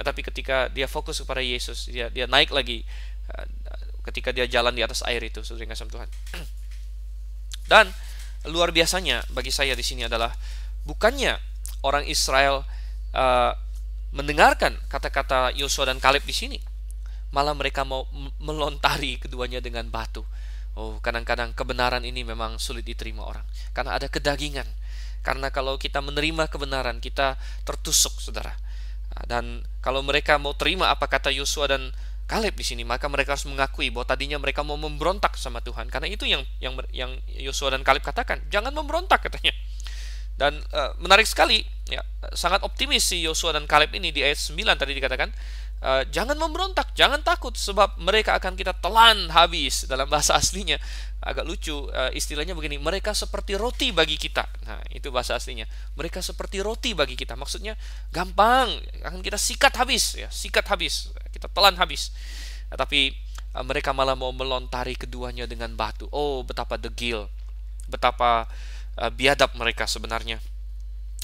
Tetapi ketika dia fokus kepada Yesus, dia naik lagi ketika dia jalan di atas air itu, saudara yang kasih Tuhan. Dan luar biasanya bagi saya di sini adalah bukannya orang Israel mendengarkan kata-kata Yosua dan Kaleb di sini, malah mereka mau melontari keduanya dengan batu. Oh, kadang-kadang kebenaran ini memang sulit diterima orang karena ada kedagingan. Karena kalau kita menerima kebenaran, kita tertusuk, saudara. Dan kalau mereka mau terima apa kata Yosua dan Kaleb di sini, maka mereka harus mengakui bahwa tadinya mereka mau memberontak sama Tuhan. Karena itu yang Yosua dan Kaleb katakan, jangan memberontak katanya. Dan menarik sekali, ya, sangat optimis si Yosua dan Kaleb ini di ayat 9 tadi dikatakan, jangan memberontak, jangan takut, sebab mereka akan kita telan habis. Dalam bahasa aslinya agak lucu, istilahnya begini, mereka seperti roti bagi kita. Nah, itu bahasa aslinya, mereka seperti roti bagi kita. Maksudnya gampang, akan kita sikat habis, ya, sikat habis, kita telan habis. Tapi mereka malah mau melontari keduanya dengan batu. Oh, betapa degil, betapa biadab mereka sebenarnya.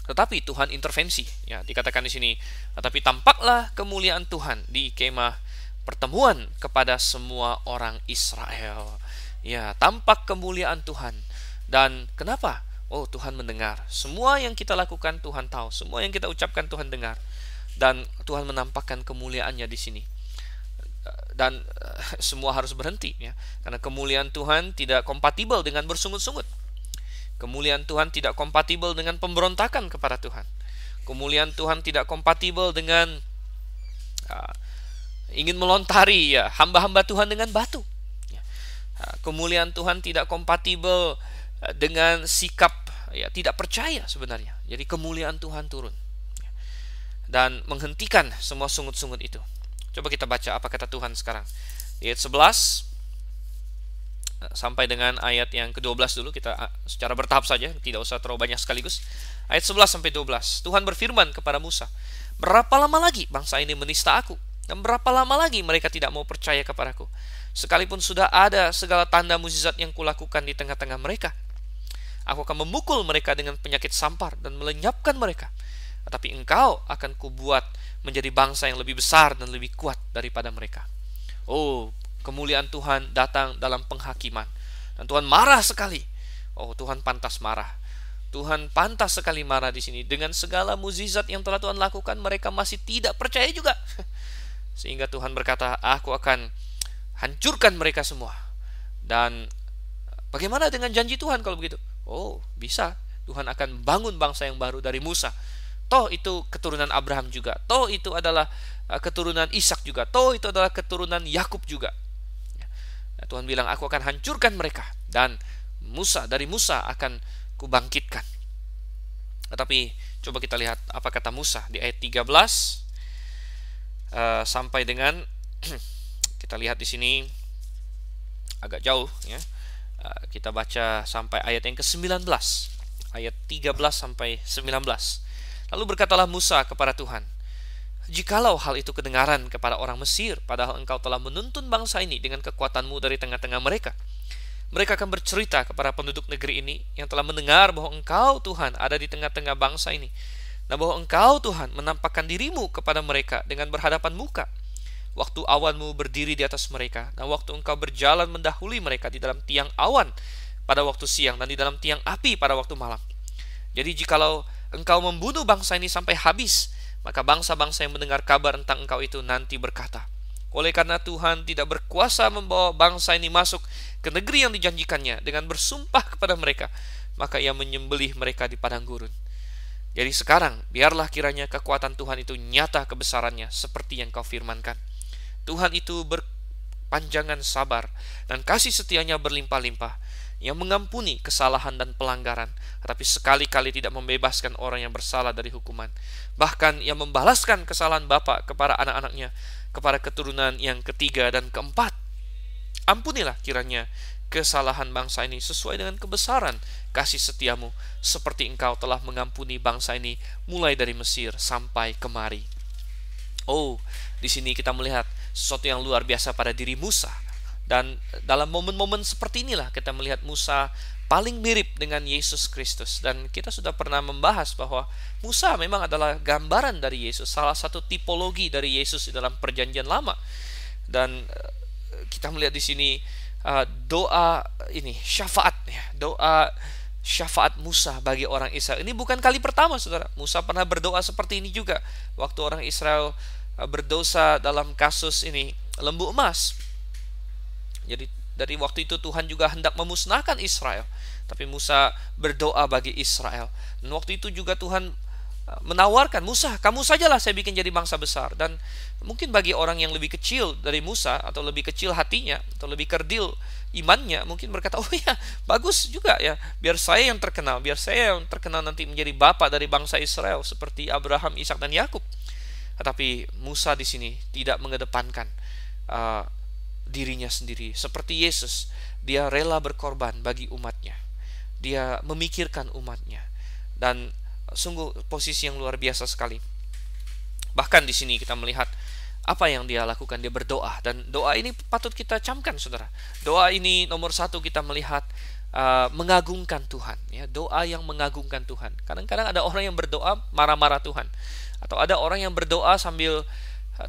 Tetapi Tuhan intervensi, ya, dikatakan di sini, tetapi tampaklah kemuliaan Tuhan di kemah pertemuan kepada semua orang Israel. Ya, tampak kemuliaan Tuhan. Dan kenapa? Oh, Tuhan mendengar. Semua yang kita lakukan Tuhan tahu, semua yang kita ucapkan Tuhan dengar. Dan Tuhan menampakkan kemuliaannya di sini. Dan semua harus berhenti, ya, karena kemuliaan Tuhan tidak kompatibel dengan bersungut-sungut. Kemuliaan Tuhan tidak kompatibel dengan pemberontakan kepada Tuhan. Kemuliaan Tuhan tidak kompatibel dengan ingin melontari, ya, hamba-hamba Tuhan dengan batu. Kemuliaan Tuhan tidak kompatibel dengan sikap, ya, tidak percaya sebenarnya. Jadi kemuliaan Tuhan turun dan menghentikan semua sungut-sungut itu. Coba kita baca apa kata Tuhan sekarang. Di ayat 11 sampai dengan ayat yang ke-12 dulu, kita secara bertahap saja, tidak usah terlalu banyak sekaligus. Ayat 11 sampai 12. Tuhan berfirman kepada Musa, berapa lama lagi bangsa ini menista aku? Dan berapa lama lagi mereka tidak mau percaya kepadaku? Sekalipun sudah ada segala tanda mukjizat yang kulakukan di tengah-tengah mereka. Aku akan memukul mereka dengan penyakit sampar dan melenyapkan mereka. Tetapi engkau akan kubuat menjadi bangsa yang lebih besar dan lebih kuat daripada mereka. Oh, kemuliaan Tuhan datang dalam penghakiman. Dan Tuhan marah sekali. Oh, Tuhan pantas marah. Tuhan pantas sekali marah di sini. Dengan segala mukjizat yang telah Tuhan lakukan, mereka masih tidak percaya juga. Sehingga Tuhan berkata, aku akan hancurkan mereka semua. Dan bagaimana dengan janji Tuhan kalau begitu? Oh, bisa. Tuhan akan bangun bangsa yang baru dari Musa. Toh itu keturunan Abraham juga. Toh itu adalah keturunan Ishak juga. Toh itu adalah keturunan Yakub juga. Nah, Tuhan bilang, aku akan hancurkan mereka. Dan dari Musa akan kubangkitkan. Tetapi coba kita lihat apa kata Musa di ayat 13 sampai dengan kita lihat di sini agak jauh ya. Kita baca sampai ayat yang ke-19. Ayat 13 sampai 19. Lalu berkatalah Musa kepada Tuhan, jikalau hal itu kedengaran kepada orang Mesir, padahal engkau telah menuntun bangsa ini dengan kekuatanmu dari tengah-tengah mereka, mereka akan bercerita kepada penduduk negeri ini yang telah mendengar bahwa engkau Tuhan ada di tengah-tengah bangsa ini, dan bahwa engkau Tuhan menampakkan dirimu kepada mereka dengan berhadapan muka, waktu awanmu berdiri di atas mereka, dan waktu engkau berjalan mendahului mereka di dalam tiang awan pada waktu siang dan di dalam tiang api pada waktu malam. Jadi jikalau engkau membunuh bangsa ini sampai habis, maka bangsa-bangsa yang mendengar kabar tentang engkau itu nanti berkata, oleh karena Tuhan tidak berkuasa membawa bangsa ini masuk ke negeri yang dijanjikannya dengan bersumpah kepada mereka, maka ia menyembelih mereka di padang gurun. Jadi sekarang biarlah kiranya kekuatan Tuhan itu nyata kebesarannya seperti yang kau firmankan. Tuhan itu berpanjangan sabar dan kasih setianya berlimpah-limpah, yang mengampuni kesalahan dan pelanggaran, tetapi sekali-kali tidak membebaskan orang yang bersalah dari hukuman. Bahkan yang membalaskan kesalahan bapa kepada anak-anaknya, kepada keturunan yang ketiga dan keempat. Ampunilah kiranya kesalahan bangsa ini sesuai dengan kebesaran kasih setiamu, seperti engkau telah mengampuni bangsa ini mulai dari Mesir sampai kemari. Oh, di sini kita melihat sesuatu yang luar biasa pada diri Musa. Dan dalam momen-momen seperti inilah kita melihat Musa paling mirip dengan Yesus Kristus. Dan kita sudah pernah membahas bahwa Musa memang adalah gambaran dari Yesus, salah satu tipologi dari Yesus di dalam perjanjian lama. Dan kita melihat di sini doa ini syafaat ya, doa syafaat Musa bagi orang Israel. Ini bukan kali pertama, saudara. Musa pernah berdoa seperti ini juga waktu orang Israel berdosa dalam kasus ini lembu emas. Jadi dari waktu itu Tuhan juga hendak memusnahkan Israel, tapi Musa berdoa bagi Israel. Dan waktu itu juga Tuhan menawarkan, Musa, kamu sajalah saya bikin jadi bangsa besar. Dan mungkin bagi orang yang lebih kecil dari Musa, atau lebih kecil hatinya, atau lebih kerdil imannya, mungkin berkata, oh ya, bagus juga ya, biar saya yang terkenal, nanti menjadi bapak dari bangsa Israel seperti Abraham, Ishak dan Yakub. Tetapi Musa di sini tidak mengedepankan dirinya sendiri. Seperti Yesus, dia rela berkorban bagi umatnya. Dia memikirkan umatnya. Dan sungguh posisi yang luar biasa sekali. Bahkan di sini kita melihat apa yang dia lakukan. Dia berdoa, dan doa ini patut kita camkan, saudara. Doa ini nomor satu kita melihat mengagungkan Tuhan ya, doa yang mengagungkan Tuhan. Kadang-kadang ada orang yang berdoa marah-marah Tuhan, atau ada orang yang berdoa sambil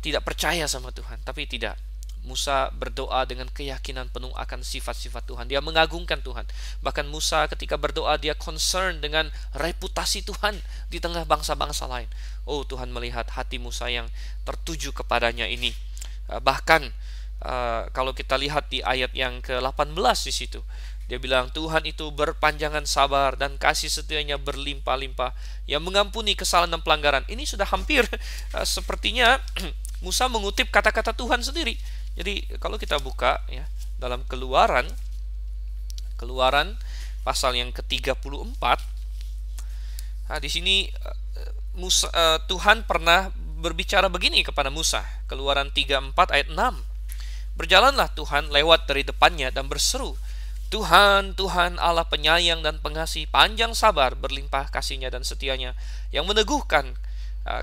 tidak percaya sama Tuhan. Tapi tidak, Musa berdoa dengan keyakinan penuh akan sifat-sifat Tuhan. Dia mengagungkan Tuhan. Bahkan Musa ketika berdoa, dia concern dengan reputasi Tuhan di tengah bangsa-bangsa lain. Oh, Tuhan melihat hati Musa yang tertuju kepadanya ini. Bahkan kalau kita lihat di ayat yang ke-18 di situ, dia bilang, Tuhan itu berpanjangan sabar dan kasih setianya berlimpah-limpah, yang mengampuni kesalahan dan pelanggaran. Ini sudah hampir sepertinya Musa mengutip kata-kata Tuhan sendiri. Jadi kalau kita buka ya dalam Keluaran pasal yang ke-34, di sini Tuhan pernah berbicara begini kepada Musa. Keluaran 34 ayat 6. Berjalanlah Tuhan lewat dari depannya dan berseru, Tuhan, Tuhan Allah penyayang dan pengasih, panjang sabar, berlimpah kasihnya dan setianya, yang meneguhkan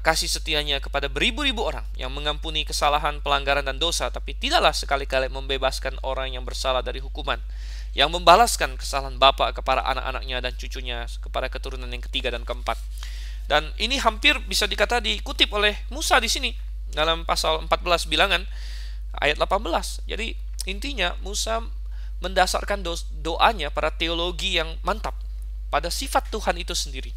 kasih setianya kepada beribu-ribu orang yang mengampuni kesalahan, pelanggaran, dan dosa, tapi tidaklah sekali-kali membebaskan orang yang bersalah dari hukuman, yang membalaskan kesalahan bapa kepada anak-anaknya dan cucunya, kepada keturunan yang ketiga dan keempat. Dan ini hampir bisa dikata dikutip oleh Musa di sini dalam pasal 14 Bilangan ayat 18. Jadi intinya Musa mendasarkan doanya pada teologi yang mantap, pada sifat Tuhan itu sendiri.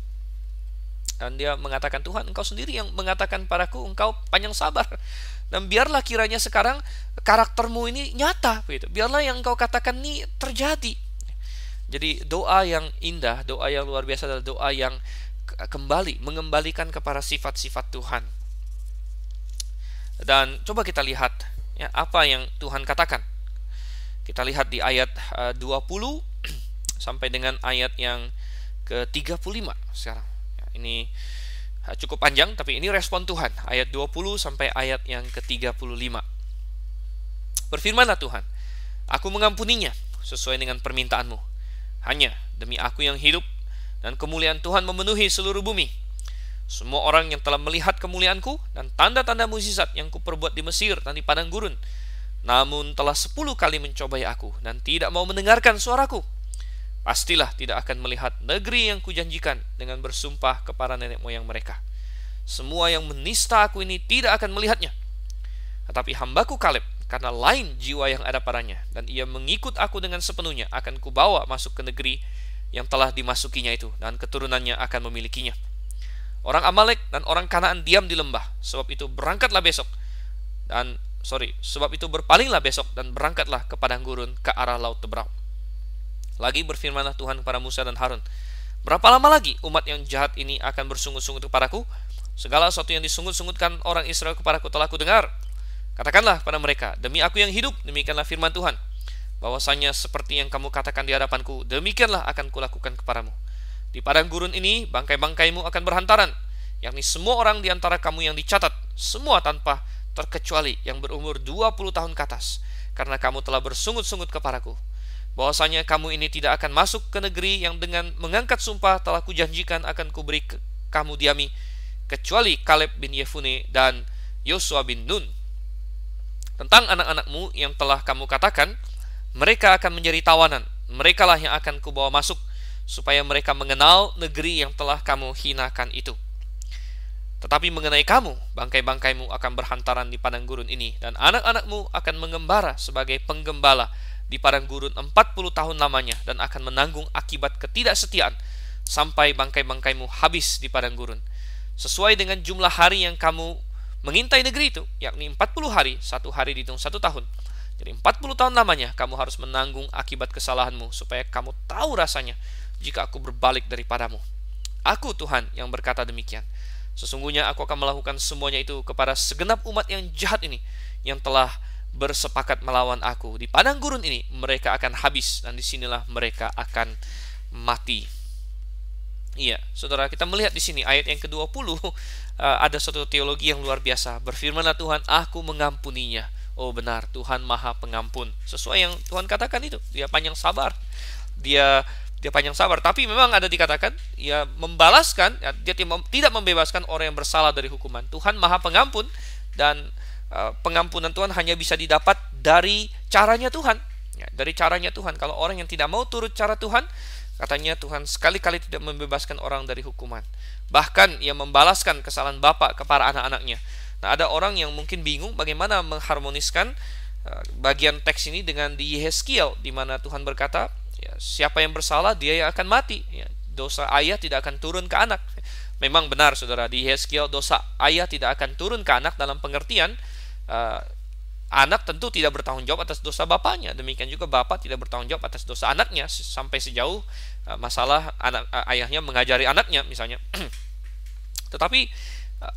Dan dia mengatakan, Tuhan, Engkau sendiri yang mengatakan padaku, Engkau panjang sabar. Dan biarlah kiranya sekarang karaktermu ini nyata, gitu. Biarlah yang Engkau katakan ini terjadi. Jadi doa yang indah, doa yang luar biasa adalah doa yang kembali mengembalikan kepada sifat-sifat Tuhan. Dan coba kita lihat ya, apa yang Tuhan katakan. Kita lihat di ayat 20 sampai dengan ayat yang ke-35 sekarang. Ini cukup panjang, tapi ini respon Tuhan. Ayat 20 sampai ayat yang ke-35. Berfirmanlah Tuhan, Aku mengampuninya sesuai dengan permintaanmu. Hanya demi Aku yang hidup, dan kemuliaan Tuhan memenuhi seluruh bumi. Semua orang yang telah melihat kemuliaanku dan tanda-tanda mukjizat yang kuperbuat di Mesir dan di padang gurun, namun telah 10 kali mencobai Aku dan tidak mau mendengarkan suaraku, pastilah tidak akan melihat negeri yang kujanjikan dengan bersumpah kepada nenek moyang mereka. Semua yang menista Aku ini tidak akan melihatnya. Tetapi hambaku Kaleb, karena lain jiwa yang ada padanya, dan ia mengikut Aku dengan sepenuhnya, akan kubawa masuk ke negeri yang telah dimasukinya itu, dan keturunannya akan memilikinya. Orang Amalek dan orang Kanaan diam di lembah, sebab itu berpalinglah besok dan berangkatlah ke padang gurun ke arah laut Tebrau. Lagi berfirmanlah Tuhan kepada Musa dan Harun, Berapa lama lagi umat yang jahat ini akan bersungut-sungut kepadaku? Segala sesuatu yang disungut-sungutkan orang Israel kepadaku telah kudengar. Katakanlah pada mereka, demi Aku yang hidup, demikianlah firman Tuhan, bahwasanya seperti yang kamu katakan di hadapanku, demikianlah akan kulakukan kepadamu. Di padang gurun ini bangkai-bangkaimu akan berhantaran, yakni semua orang di antara kamu yang dicatat, semua tanpa terkecuali yang berumur 20 tahun ke atas, karena kamu telah bersungut-sungut kepadaku, bahwasanya kamu ini tidak akan masuk ke negeri yang dengan mengangkat sumpah telah kujanjikan akan kuberi kamu diami, kecuali Kaleb bin Yefune dan Yosua bin Nun. Tentang anak-anakmu yang telah kamu katakan, mereka akan menjadi tawanan, merekalah yang akan kubawa masuk, supaya mereka mengenal negeri yang telah kamu hinakan itu. Tetapi mengenai kamu, bangkai-bangkaimu akan berhantaran di padang gurun ini, dan anak-anakmu akan mengembara sebagai penggembala di padang gurun 40 tahun lamanya, dan akan menanggung akibat ketidaksetiaan sampai bangkai-bangkaimu habis di padang gurun, sesuai dengan jumlah hari yang kamu mengintai negeri itu, yakni 40 hari, satu hari dihitung 1 tahun. Jadi 40 tahun lamanya kamu harus menanggung akibat kesalahanmu, supaya kamu tahu rasanya jika Aku berbalik daripadamu. Aku Tuhan yang berkata demikian. Sesungguhnya Aku akan melakukan semuanya itu kepada segenap umat yang jahat ini, yang telah bersepakat melawan Aku. Di padang gurun ini mereka akan habis, dan disinilah mereka akan mati. Iya, saudara, kita melihat di sini ayat yang ke-20 ada suatu teologi yang luar biasa. Berfirmanlah Tuhan, Aku mengampuninya. Oh benar, Tuhan Maha Pengampun. Sesuai yang Tuhan katakan itu, Dia panjang sabar. Dia panjang sabar, tapi memang ada dikatakan Ia membalaskan, Dia tidak membebaskan orang yang bersalah dari hukuman. Tuhan Maha Pengampun, dan pengampunan Tuhan hanya bisa didapat dari caranya Tuhan. Ya, dari caranya Tuhan. Kalau orang yang tidak mau turut cara Tuhan, katanya Tuhan sekali-kali tidak membebaskan orang dari hukuman. Bahkan Ia membalaskan kesalahan bapa kepada anak-anaknya. Nah, ada orang yang mungkin bingung bagaimana mengharmoniskan bagian teks ini dengan di Yeskiel, di mana Tuhan berkata, ya, siapa yang bersalah dia yang akan mati. Ya, dosa ayah tidak akan turun ke anak. Memang benar, saudara, di Yeskiel dosa ayah tidak akan turun ke anak dalam pengertian anak tentu tidak bertanggung jawab atas dosa bapaknya. Demikian juga bapak tidak bertanggung jawab atas dosa anaknya, sampai sejauh masalah ayahnya mengajari anaknya misalnya. Tetapi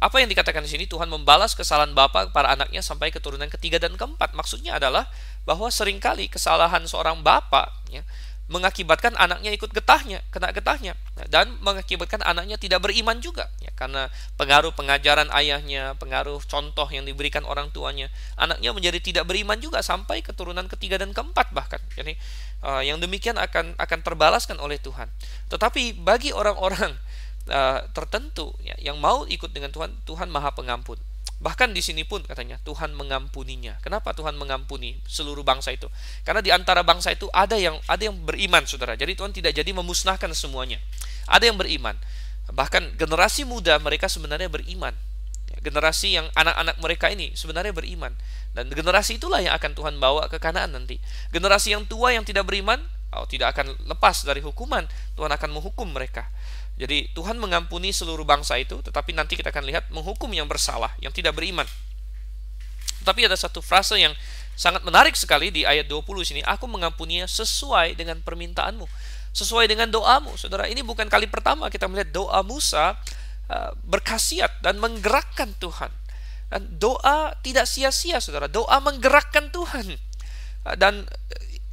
apa yang dikatakan di sini, Tuhan membalas kesalahan bapa para anaknya sampai keturunan ketiga dan keempat. Maksudnya adalah bahwa seringkali kesalahan seorang bapa ya, mengakibatkan anaknya ikut kena getahnya, dan mengakibatkan anaknya tidak beriman juga ya, karena pengaruh pengajaran ayahnya, pengaruh contoh yang diberikan orang tuanya, anaknya menjadi tidak beriman juga sampai keturunan ketiga dan keempat bahkan. Jadi yang demikian akan terbalaskan oleh Tuhan. Tetapi bagi orang-orang tertentu ya, yang mau ikut dengan Tuhan, Tuhan Maha Pengampun. Bahkan di sini pun katanya Tuhan mengampuninya. Kenapa Tuhan mengampuni seluruh bangsa itu? Karena di antara bangsa itu ada yang beriman, saudara. Jadi Tuhan tidak jadi memusnahkan semuanya. Ada yang beriman. Bahkan generasi muda mereka sebenarnya beriman. Generasi yang anak-anak mereka ini sebenarnya beriman. Dan generasi itulah yang akan Tuhan bawa ke Kanaan nanti. Generasi yang tua yang tidak beriman, tidak akan lepas dari hukuman. Tuhan akan menghukum mereka. Jadi Tuhan mengampuni seluruh bangsa itu, tetapi nanti kita akan lihat menghukum yang bersalah, yang tidak beriman. Tapi ada satu frase yang sangat menarik sekali di ayat 20 sini. Aku mengampuninya sesuai dengan permintaanmu, sesuai dengan doamu. Saudara, ini bukan kali pertama kita melihat doa Musa berkhasiat dan menggerakkan Tuhan. Dan doa tidak sia-sia, saudara. Doa menggerakkan Tuhan. Dan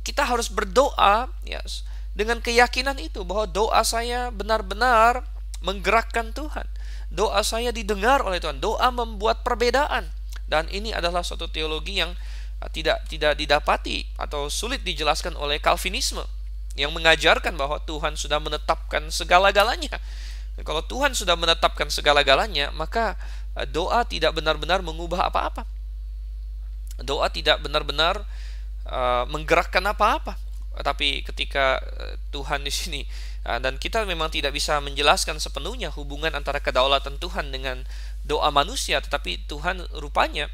kita harus berdoa ya, dengan keyakinan itu bahwa doa saya benar-benar menggerakkan Tuhan. Doa saya didengar oleh Tuhan. Doa membuat perbedaan. Dan ini adalah suatu teologi yang tidak didapati atau sulit dijelaskan oleh Calvinisme, yang mengajarkan bahwa Tuhan sudah menetapkan segala-galanya. Kalau Tuhan sudah menetapkan segala-galanya, maka doa tidak benar-benar mengubah apa-apa. Doa tidak benar-benar menggerakkan apa-apa. Tapi ketika Tuhan di sini, dan kita memang tidak bisa menjelaskan sepenuhnya hubungan antara kedaulatan Tuhan dengan doa manusia, tetapi Tuhan rupanya,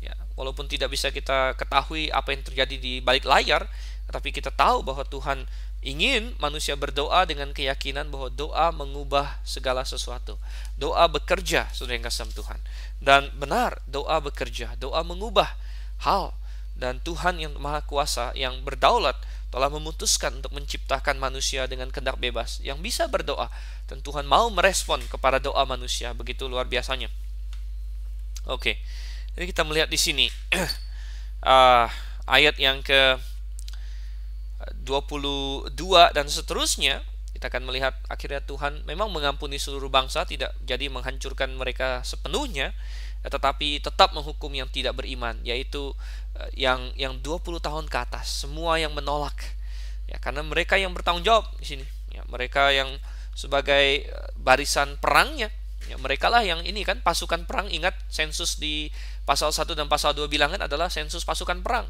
ya, walaupun tidak bisa kita ketahui apa yang terjadi di balik layar, tetapi kita tahu bahwa Tuhan ingin manusia berdoa dengan keyakinan bahwa doa mengubah segala sesuatu. Doa bekerja, saudara yang kasih Tuhan. Dan benar, doa bekerja, doa mengubah hal. Dan Tuhan yang Maha Kuasa, yang berdaulat, telah memutuskan untuk menciptakan manusia dengan kehendak bebas yang bisa berdoa, dan Tuhan mau merespon kepada doa manusia. Begitu luar biasanya. Oke, jadi kita melihat di sini ayat yang ke 22 dan seterusnya. Kita akan melihat akhirnya Tuhan memang mengampuni seluruh bangsa, tidak jadi menghancurkan mereka sepenuhnya, tetapi tetap menghukum yang tidak beriman, yaitu yang 20 tahun ke atas, semua yang menolak. Ya, karena mereka yang bertanggung jawab di sini. Ya, mereka yang sebagai barisan perangnya. Ya, mereka lah yang ini kan pasukan perang. Ingat sensus di pasal 1 dan pasal 2 bilangan adalah sensus pasukan perang.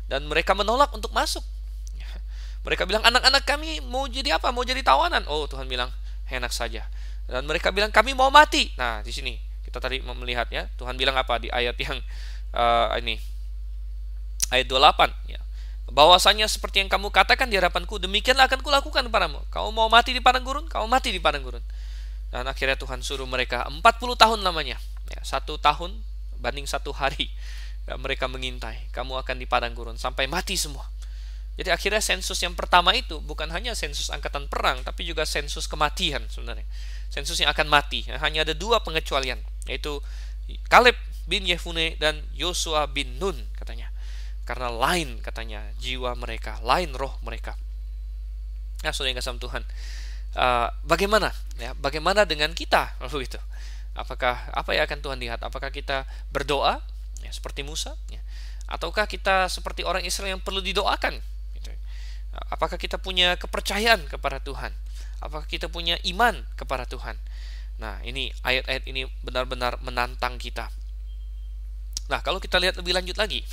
Dan mereka menolak untuk masuk. Ya, mereka bilang, anak-anak kami mau jadi apa? Mau jadi tawanan. Oh, Tuhan bilang, enak saja. Dan mereka bilang, kami mau mati. Nah, di sini kita tadi melihat ya, Tuhan bilang apa di ayat yang ini, ayat 28 ya. Bahwasanya seperti yang kamu katakan di hadapanku, demikianlah akan kulakukan kepadamu. Kamu mau mati di padang gurun, kamu mati di padang gurun. Dan akhirnya Tuhan suruh mereka 40 tahun lamanya ya, 1 tahun banding 1 hari ya, mereka mengintai. Kamu akan di padang gurun sampai mati semua. Jadi akhirnya sensus yang pertama itu bukan hanya sensus angkatan perang, tapi juga sensus kematian sebenarnya. Sensus yang akan mati. Hanya ada 2 pengecualian, yaitu Kaleb bin Yefune dan Yosua bin Nun katanya. Karena lain katanya jiwa mereka, lain roh mereka. Nah, saudara yang kasih Tuhan, bagaimana? Ya, bagaimana dengan kita? Lalu itu, apakah apa yang akan Tuhan lihat? Apakah kita berdoa ya, seperti Musa? Ya, ataukah kita seperti orang Israel yang perlu didoakan? Gitu. Apakah kita punya kepercayaan kepada Tuhan? Apakah kita punya iman kepada Tuhan? Nah, ini ayat-ayat ini benar-benar menantang kita. Nah, kalau kita lihat lebih lanjut lagi,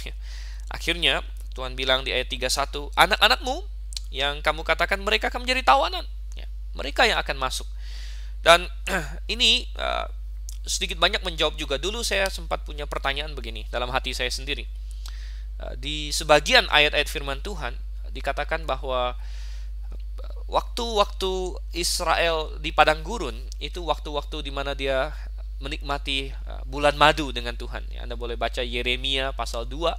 akhirnya Tuhan bilang di ayat 31, anak-anakmu yang kamu katakan mereka akan menjadi tawanan, ya, mereka yang akan masuk. Dan ini sedikit banyak menjawab juga. Dulu saya sempat punya pertanyaan begini dalam hati saya sendiri. Di sebagian ayat-ayat firman Tuhan dikatakan bahwa waktu-waktu Israel di padang gurun itu waktu-waktu di mana dia menikmati bulan madu dengan Tuhan. Ya, Anda boleh baca Yeremia pasal 2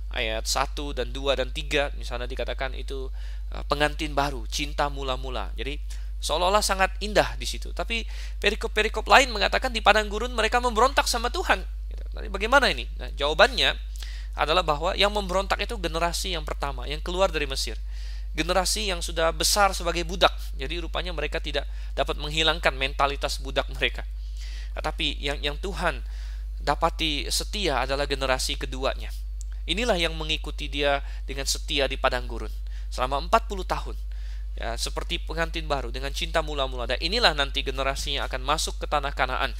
ayat 1 dan 2 dan 3, misalnya dikatakan itu pengantin baru, cinta mula-mula. Jadi seolah-olah sangat indah di situ. Tapi perikop-perikop lain mengatakan di padang gurun mereka memberontak sama Tuhan. Jadi bagaimana ini? Nah, jawabannya adalah bahwa yang memberontak itu generasi yang pertama, yang keluar dari Mesir. Generasi yang sudah besar sebagai budak. Jadi rupanya mereka tidak dapat menghilangkan mentalitas budak mereka. Tapi yang Tuhan dapati setia adalah generasi keduanya. Inilah yang mengikuti dia dengan setia di padang gurun selama 40 tahun. ya, seperti pengantin baru dengan cinta mula-mula. Dan inilah nanti generasinya akan masuk ke tanah Kanaan.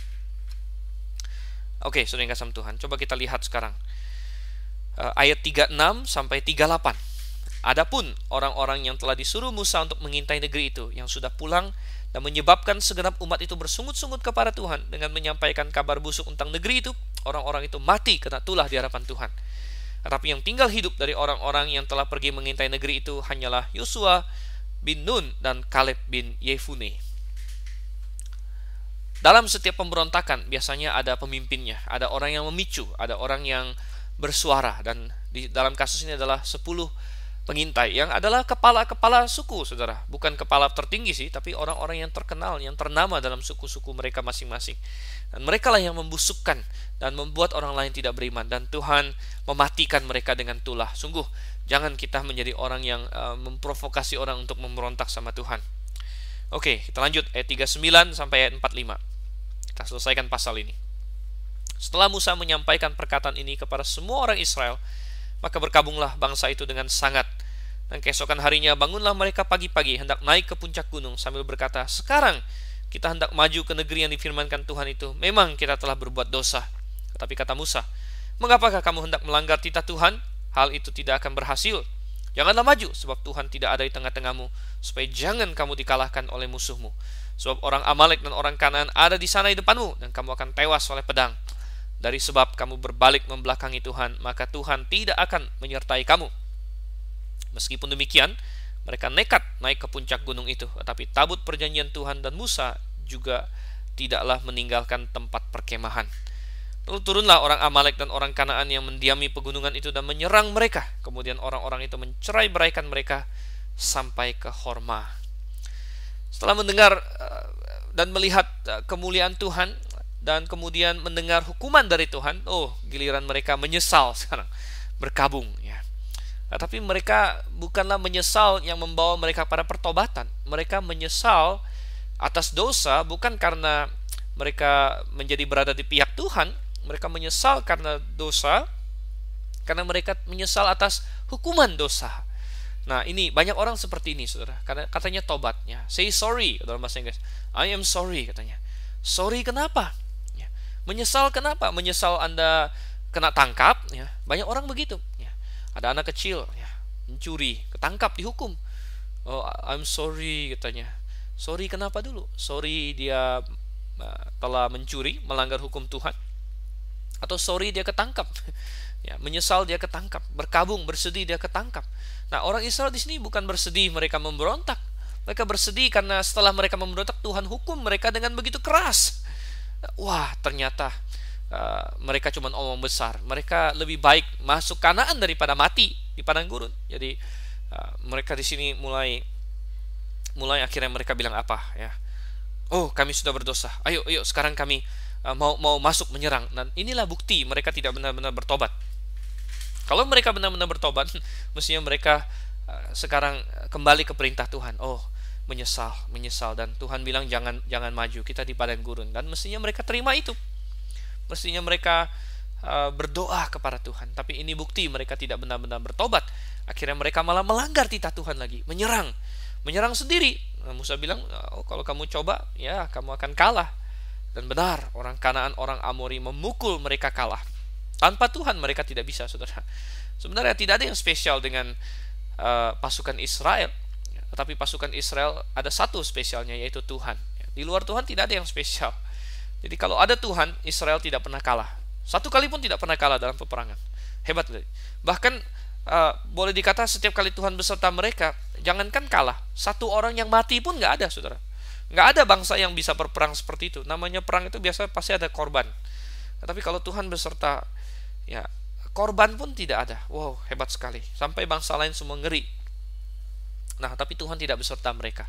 Oke, saudara yang kasih Tuhan, coba kita lihat sekarang ayat 36 sampai 38. Adapun orang-orang yang telah disuruh Musa untuk mengintai negeri itu, yang sudah pulang dan menyebabkan segenap umat itu bersungut-sungut kepada Tuhan dengan menyampaikan kabar busuk tentang negeri itu, orang-orang itu mati kena tulah di hadapan Tuhan. Tetapi yang tinggal hidup dari orang-orang yang telah pergi mengintai negeri itu hanyalah Yosua bin Nun dan Kaleb bin Yefune. Dalam setiap pemberontakan biasanya ada pemimpinnya, ada orang yang memicu, ada orang yang bersuara, dan dalam kasus ini adalah 10 pengintai yang adalah kepala-kepala suku, saudara. Bukan kepala tertinggi sih, tapi orang-orang yang terkenal, yang ternama dalam suku-suku mereka masing-masing. Dan mereka lah yang membusukkan dan membuat orang lain tidak beriman, dan Tuhan mematikan mereka dengan tulah. Sungguh, jangan kita menjadi orang yang memprovokasi orang untuk memberontak sama Tuhan. Oke, kita lanjut ayat 39 sampai ayat 45. Kita selesaikan pasal ini. Setelah Musa menyampaikan perkataan ini kepada semua orang Israel, maka berkabunglah bangsa itu dengan sangat. Dan keesokan harinya bangunlah mereka pagi-pagi, hendak naik ke puncak gunung sambil berkata, sekarang kita hendak maju ke negeri yang difirmankan Tuhan itu. Memang kita telah berbuat dosa. Tetapi kata Musa, mengapakah kamu hendak melanggar titah Tuhan? Hal itu tidak akan berhasil. Janganlah maju, sebab Tuhan tidak ada di tengah-tengahmu, supaya jangan kamu dikalahkan oleh musuhmu. Sebab orang Amalek dan orang Kanaan ada di sana di depanmu, dan kamu akan tewas oleh pedang. Dari sebab kamu berbalik membelakangi Tuhan, maka Tuhan tidak akan menyertai kamu. Meskipun demikian, mereka nekat naik ke puncak gunung itu, tetapi tabut perjanjian Tuhan dan Musa juga tidaklah meninggalkan tempat perkemahan. Lalu turunlah orang Amalek dan orang Kanaan yang mendiami pegunungan itu dan menyerang mereka. Kemudian orang-orang itu mencerai-beraikan mereka sampai ke Horma. Setelah mendengar dan melihat kemuliaan Tuhan, dan kemudian mendengar hukuman dari Tuhan, giliran mereka menyesal sekarang, berkabung ya. Tapi mereka bukanlah menyesal yang membawa mereka pada pertobatan. Mereka menyesal atas dosa bukan karena mereka menjadi berada di pihak Tuhan. Mereka menyesal karena dosa, karena mereka menyesal atas hukuman dosa. Nah, ini banyak orang seperti ini, saudara. Karena katanya tobatnya, say sorry dalam bahasa Inggris. I am sorry, katanya. Sorry kenapa? Ya. Menyesal kenapa? Menyesal Anda kena tangkap. Ya. Banyak orang begitu. Ya. Ada anak kecil, ya, mencuri, ketangkap, dihukum. Oh, I'm sorry, katanya. Sorry kenapa dulu? Sorry dia telah mencuri, melanggar hukum Tuhan. Atau sorry dia ketangkap, ya, menyesal dia ketangkap, berkabung, bersedih dia ketangkap. Nah, orang Israel di sini bukan bersedih mereka memberontak. Mereka bersedih karena setelah mereka memberontak, Tuhan hukum mereka dengan begitu keras. Wah, ternyata mereka cuma omong besar. Mereka lebih baik masuk Kanaan daripada mati di padang gurun. Jadi mereka di sini mulai akhirnya mereka bilang apa, ya? Oh, kami sudah berdosa. Ayo sekarang kami mau masuk menyerang. Dan inilah bukti mereka tidak benar-benar bertobat. Kalau mereka benar-benar bertobat, mestinya mereka sekarang kembali ke perintah Tuhan. Oh, menyesal, dan Tuhan bilang jangan maju, kita di padang gurun. Dan mestinya mereka terima itu. Mestinya mereka berdoa kepada Tuhan. Tapi ini bukti mereka tidak benar-benar bertobat. Akhirnya mereka malah melanggar titah Tuhan lagi, menyerang sendiri. Nah, Musa bilang, kalau kamu coba, ya kamu akan kalah. Dan benar, orang Kanaan, orang Amori memukul mereka kalah. Tanpa Tuhan mereka tidak bisa, saudara. Sebenarnya tidak ada yang spesial dengan pasukan Israel. Tetapi pasukan Israel ada satu spesialnya, yaitu Tuhan. Di luar Tuhan tidak ada yang spesial. Jadi kalau ada Tuhan, Israel tidak pernah kalah. Satu kali pun tidak pernah kalah dalam peperangan. Hebat. Bahkan boleh dikata setiap kali Tuhan beserta mereka, jangankan kalah, satu orang yang mati pun nggak ada, saudara. Nggak ada bangsa yang bisa berperang seperti itu. Namanya perang itu biasanya pasti ada korban. Tapi kalau Tuhan beserta, ya korban pun tidak ada. Wow, hebat sekali. Sampai bangsa lain semua ngeri. Nah, tapi Tuhan tidak beserta mereka.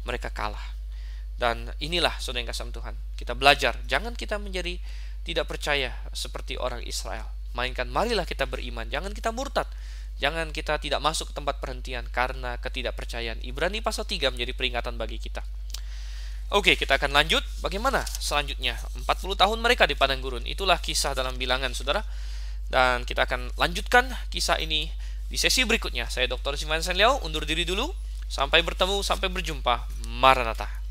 Mereka kalah. Dan inilah, saudara yang kasih Tuhan, kita belajar. Jangan kita menjadi tidak percaya seperti orang Israel. Melainkan marilah kita beriman. Jangan kita murtad. Jangan kita tidak masuk ke tempat perhentian karena ketidakpercayaan. Ibrani pasal 3 menjadi peringatan bagi kita. Oke, kita akan lanjut. Bagaimana selanjutnya? 40 tahun mereka di padang gurun. Itulah kisah dalam bilangan, saudara. Dan kita akan lanjutkan kisah ini di sesi berikutnya. Saya Dr. Sivan Senliao, undur diri dulu. Sampai bertemu, sampai berjumpa. Maranatha.